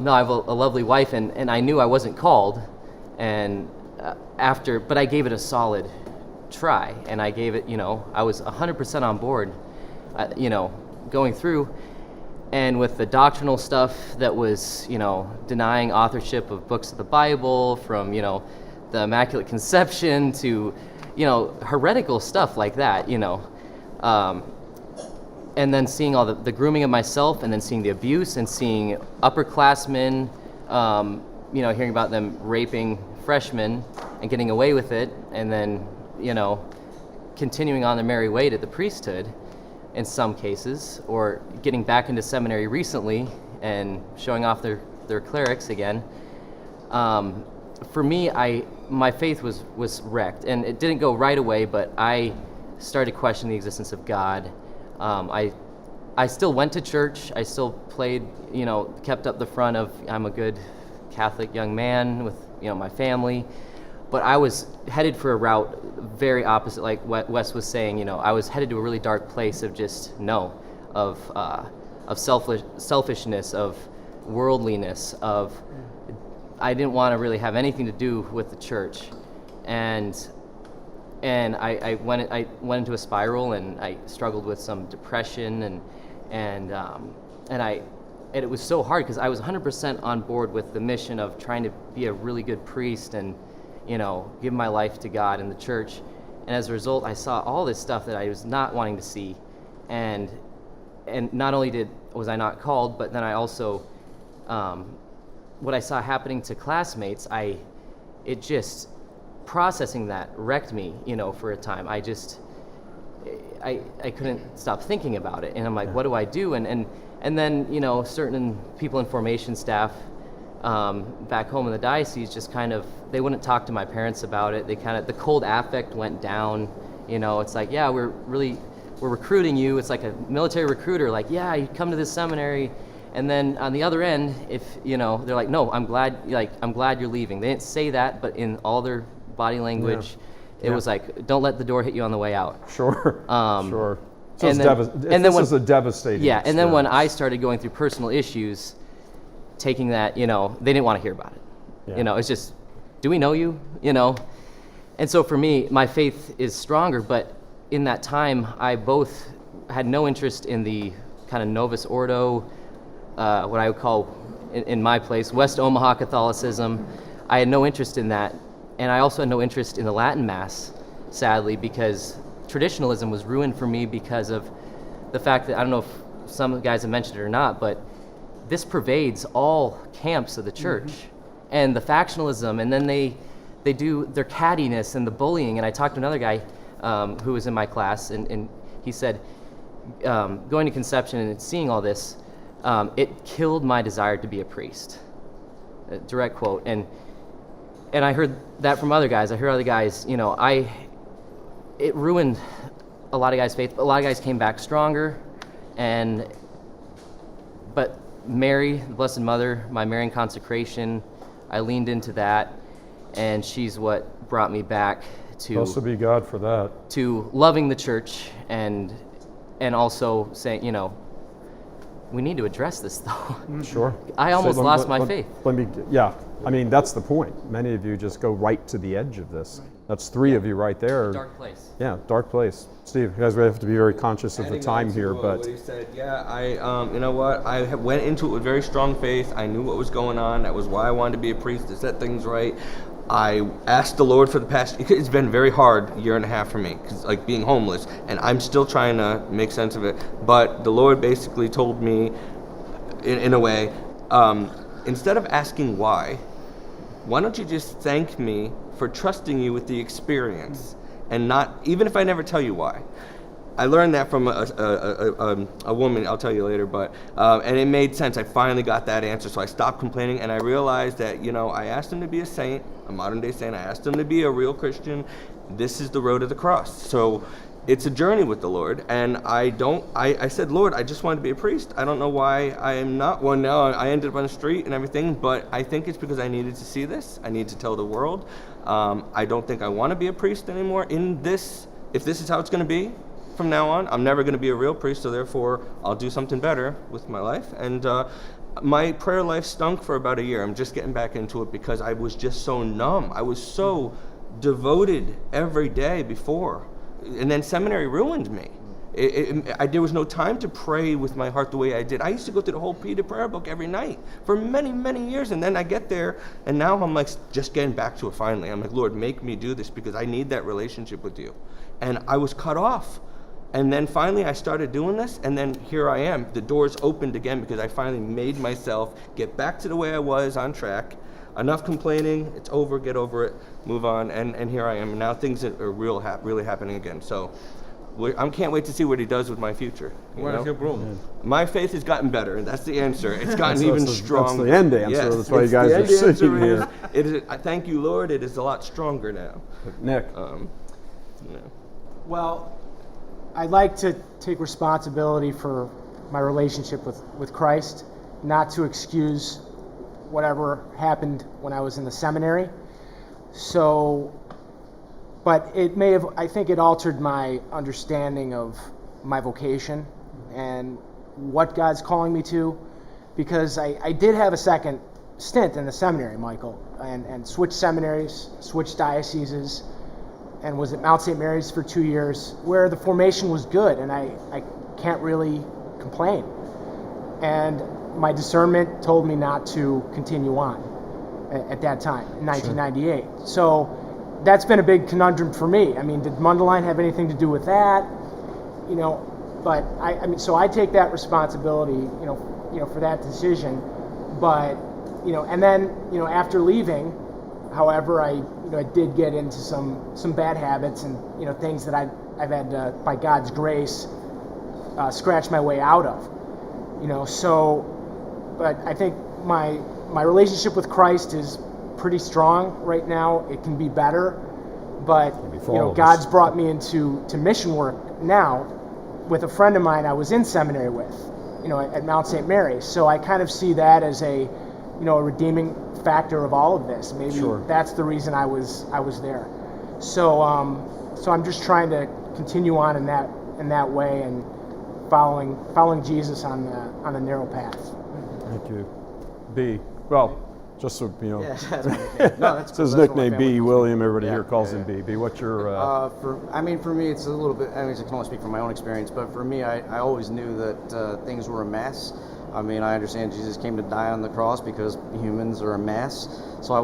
No, I have a lovely wife, and I knew I wasn't called, and but I gave it a solid try, and I gave it, you know, I was 100% on board, you know, going through. And with the doctrinal stuff that was, you know, denying authorship of books of the Bible, from, you know, the Immaculate Conception to, you know, heretical stuff like that, you know. And then seeing all the grooming of myself, and then seeing the abuse, and seeing upperclassmen, you know, hearing about them raping freshmen and getting away with it, and then, you know, continuing on their merry way to the priesthood in some cases, or getting back into seminary recently and showing off their clerics again. For me, my faith was wrecked, and it didn't go right away, but I started questioning the existence of God. I still went to church. I still played, you know, kept up the front of I'm a good Catholic young man with, you know, my family. But I was headed for a route very opposite, like what Wes was saying. You know, I was headed to a really dark place of just of selfishness, of worldliness, of I didn't want to really have anything to do with the church, and I went into a spiral, and I struggled with some depression, and it was so hard because I was 100% on board with the mission of trying to be a really good priest and, you know, give my life to God and the church. And as a result, I saw all this stuff that I was not wanting to see. And not only was I not called, but then I also what I saw happening to classmates, it just, processing that wrecked me, for a time. I couldn't stop thinking about it. And I'm like, what do I do? And then, certain people in formation staff back home in the diocese just kind of, they wouldn't talk to my parents about it. The cold affect went down. It's like, yeah, we're recruiting you. It's like a military recruiter, like, yeah, you come to this seminary. And then on the other end, if, they're like, no, I'm glad you're leaving. They didn't say that, but in all their body language, it was like, don't let the door hit you on the way out. Sure. Sure. So and this is a devastating Yeah, and then when experience. I started going through personal issues, taking that, they didn't want to hear about it. Yeah. It's just, do we know you? And so for me, my faith is stronger, but in that time, I both had no interest in the kind of Novus Ordo, what I would call, in my place, West Omaha Catholicism. I had no interest in that. And I also had no interest in the Latin Mass, sadly, because traditionalism was ruined for me because of the fact that, I don't know if some guys have mentioned it or not, but this pervades all camps of the church. And the factionalism, and then they do their cattiness and the bullying. And I talked to another guy who was in my class, and he said, going to Conception and seeing all this, it killed my desire to be a priest. A direct quote. And I heard that from other guys. I heard other guys, it ruined a lot of guys' faith, but a lot of guys came back stronger. But Mary, the Blessed Mother, my Marian consecration, I leaned into that, and she's what brought me back to Blessed be God for that. To loving the church and also saying, we need to address this though. Sure. I almost lost my faith. Yeah, I mean, that's the point. Many of you just go right to the edge of this. That's three of you right there. Dark place. Yeah, dark place. Steve, you guys have to be very conscious of the time here, but... What he said, you know what, I went into it with very strong faith. I knew what was going on. That was why I wanted to be a priest, to set things right. I asked the Lord for the past, it's been very hard year and a half for me, cause like being homeless, and I'm still trying to make sense of it. But the Lord basically told me, in a way, instead of asking why don't you just thank me for trusting you with the experience, and not, even if I never tell you why. I learned that from a woman, I'll tell you later, but, and it made sense. I finally got that answer, so I stopped complaining, and I realized that, I asked him to be a saint, a modern day saint. I asked him to be a real Christian. This is the road of the cross. So it's a journey with the Lord, and I said, Lord, I just wanted to be a priest. I don't know why I am not one now. I ended up on the street and everything, but I think it's because I needed to see this. I need to tell the world. I don't think I want to be a priest anymore in this, if this is how it's going to be. From now on, I'm never going to be a real priest, so therefore I'll do something better with my life. And my prayer life stunk for about a year. I'm just getting back into it because I was just so numb. I was so devoted every day before. And then seminary ruined me. There was no time to pray with my heart the way I did. I used to go through the whole Peter prayer book every night for many, many years. And then I get there, and now I'm like just getting back to it finally. I'm like, Lord, make me do this because I need that relationship with you. And I was cut off. And then finally I started doing this, and then here I am. The doors opened again because I finally made myself get back to the way I was, on track. Enough complaining, it's over, get over it, move on, and here I am. And now things are really happening again. So I can't wait to see what he does with my future. Where's your broom? My faith has gotten better, and that's the answer. It's gotten even stronger. That's the end answer. Yes, that's why you guys are sitting here. I thank you, Lord. It is a lot stronger now. Nick. Well, I'd like to take responsibility for my relationship with Christ, not to excuse whatever happened when I was in the seminary. So, but it may have, I think it altered my understanding of my vocation and what God's calling me to, because I did have a second stint in the seminary, Michael, and switched seminaries, switched dioceses, and was at Mount St. Mary's for 2 years, where the formation was good, and I can't really complain. And my discernment told me not to continue on at that time, in 1998. Sure. So that's been a big conundrum for me. I mean, did Mundelein have anything to do with that? But I mean, so I take that responsibility, for that decision. But and then, after leaving, however, I did get into some bad habits and, things that I've had to, by God's grace, scratch my way out of. But I think my relationship with Christ is pretty strong right now. It can be better, but God's brought me into mission work now with a friend of mine I was in seminary with, at Mount St. Mary's. So I kind of see that as a redeeming factor of all of this. Maybe that's the reason I was there. So I'm just trying to continue on in that way and following Jesus on the narrow path. Thank you. B. Well, just so you know, Yeah, that's my nickname. No, that's it's cool. his That's what my nickname, family B. calls me. William. Everybody Yeah, here calls yeah, him B. B. What's your? For me, it's a little bit. I can only speak from my own experience, but for me, I always knew that things were a mess. I understand Jesus came to die on the cross because humans are a mess. So I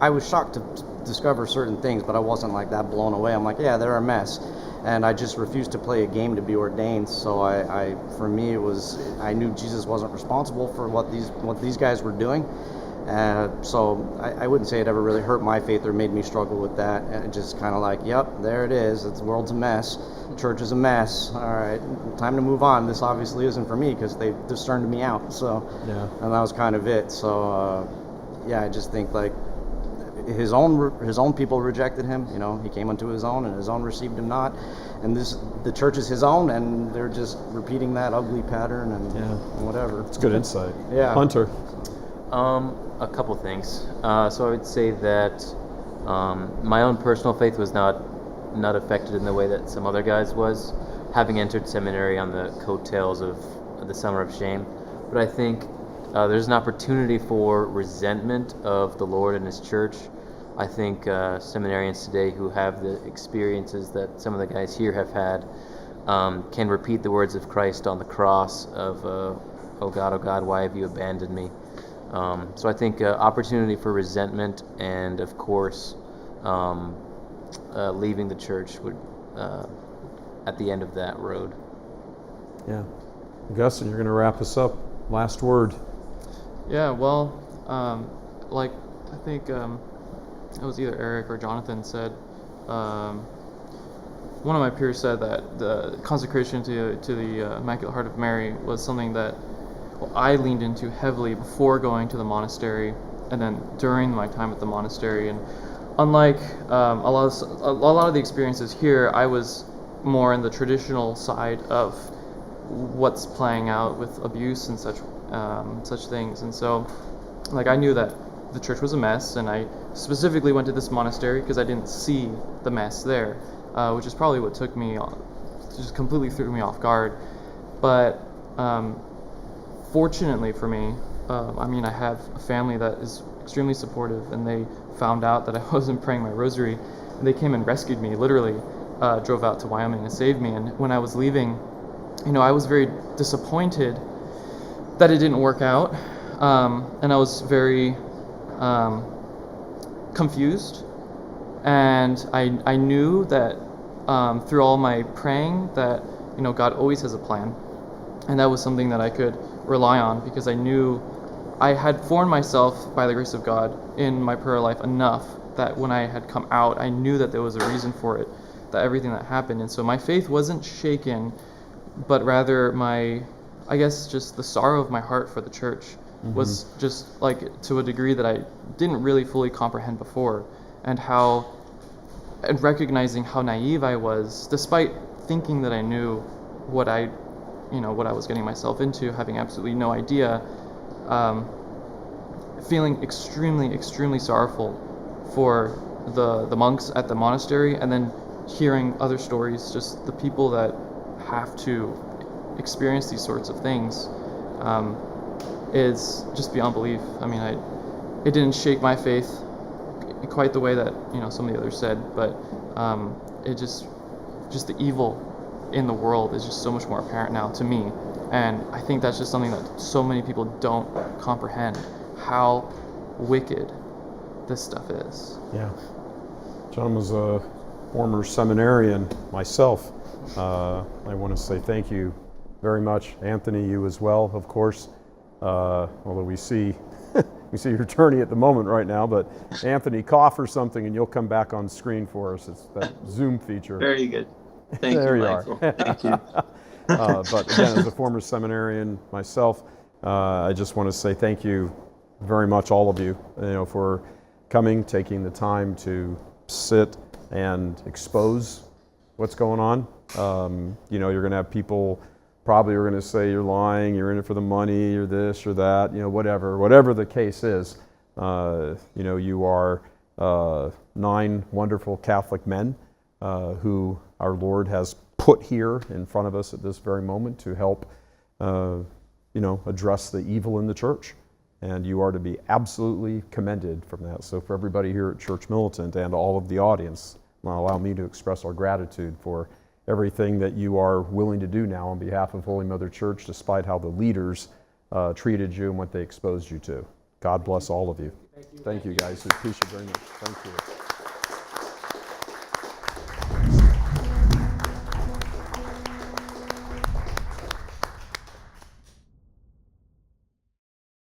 was shocked to discover certain things, but I wasn't like that blown away. I'm like, yeah, they're a mess. And I just refused to play a game to be ordained. So for me, I knew Jesus wasn't responsible for what these guys were doing. So I wouldn't say it ever really hurt my faith or made me struggle with that. And just kind of like, yep, there it is. The world's a mess. Church is a mess. All right, time to move on. This obviously isn't for me because they discerned me out. So, Yeah. And that was kind of it. So, I just think like his own people rejected him. He came unto his own, and his own received him not. And the church is his own, and they're just repeating that ugly pattern and whatever. It's good insight. Yeah. Hunter. A couple things. So I would say that my own personal faith was not affected in the way that some other guys was, having entered seminary on the coattails of the Summer of Shame. But I think there's an opportunity for resentment of the Lord and His church. I think seminarians today who have the experiences that some of the guys here have had can repeat the words of Christ on the cross of, oh God, why have you abandoned me? So I think opportunity for resentment and, of course, leaving the church would at the end of that road. Yeah. Augustine, you're going to wrap us up. Last word. Yeah, well, like I think it was either Eric or Jonathan said, one of my peers said that the consecration to the Immaculate Heart of Mary was something that I leaned into heavily before going to the monastery, and then during my time at the monastery. And unlike a lot of the experiences here, I was more in the traditional side of what's playing out with abuse and such things. And so, like, I knew that the church was a mess, and I specifically went to this monastery because I didn't see the mess there, which is probably what took me, just completely threw me off guard. But fortunately for me, I have a family that is extremely supportive, and they found out that I wasn't praying my rosary, and they came and rescued me, literally drove out to Wyoming and saved me. And when I was leaving, I was very disappointed that it didn't work out, and I was very confused, and I knew that through all my praying that God always has a plan, and that was something that I could rely on, because I knew I had formed myself by the grace of God in my prayer life enough that when I had come out, I knew that there was a reason for it, that everything that happened. And so my faith wasn't shaken, but rather I guess just the sorrow of my heart for the church was just like to a degree that I didn't really fully comprehend before, and recognizing how naive I was, despite thinking that I knew what I was getting myself into, having absolutely no idea, feeling extremely, extremely sorrowful for the monks at the monastery, and then hearing other stories, just the people that have to experience these sorts of things, is just beyond belief. It didn't shake my faith quite the way that some of the others said, but it just the evil in the world is just so much more apparent now to me, and I think that's just something that so many people don't comprehend, how wicked this stuff is. Yeah. John was a former seminarian myself. I want to say thank you very much. Anthony, you as well, of course. Although we see We see your attorney at the moment right now, but Anthony, cough or something and you'll come back on screen for us. It's that Zoom feature. Very good. Thank There you, you Michael. are. Thank you. But again, as a former seminarian myself, I just want to say thank you very much, all of you, for coming, taking the time to sit and expose what's going on. You're going to have people probably are going to say you're lying, you're in it for the money, you're this or that, whatever the case is. You are 9 wonderful Catholic men who our Lord has put here in front of us at this very moment to help, address the evil in the church. And you are to be absolutely commended from that. So for everybody here at Church Militant and all of the audience, allow me to express our gratitude for everything that you are willing to do now on behalf of Holy Mother Church, despite how the leaders treated you and what they exposed you to. God bless all of you. Thank you guys. We appreciate it very much. Thank you.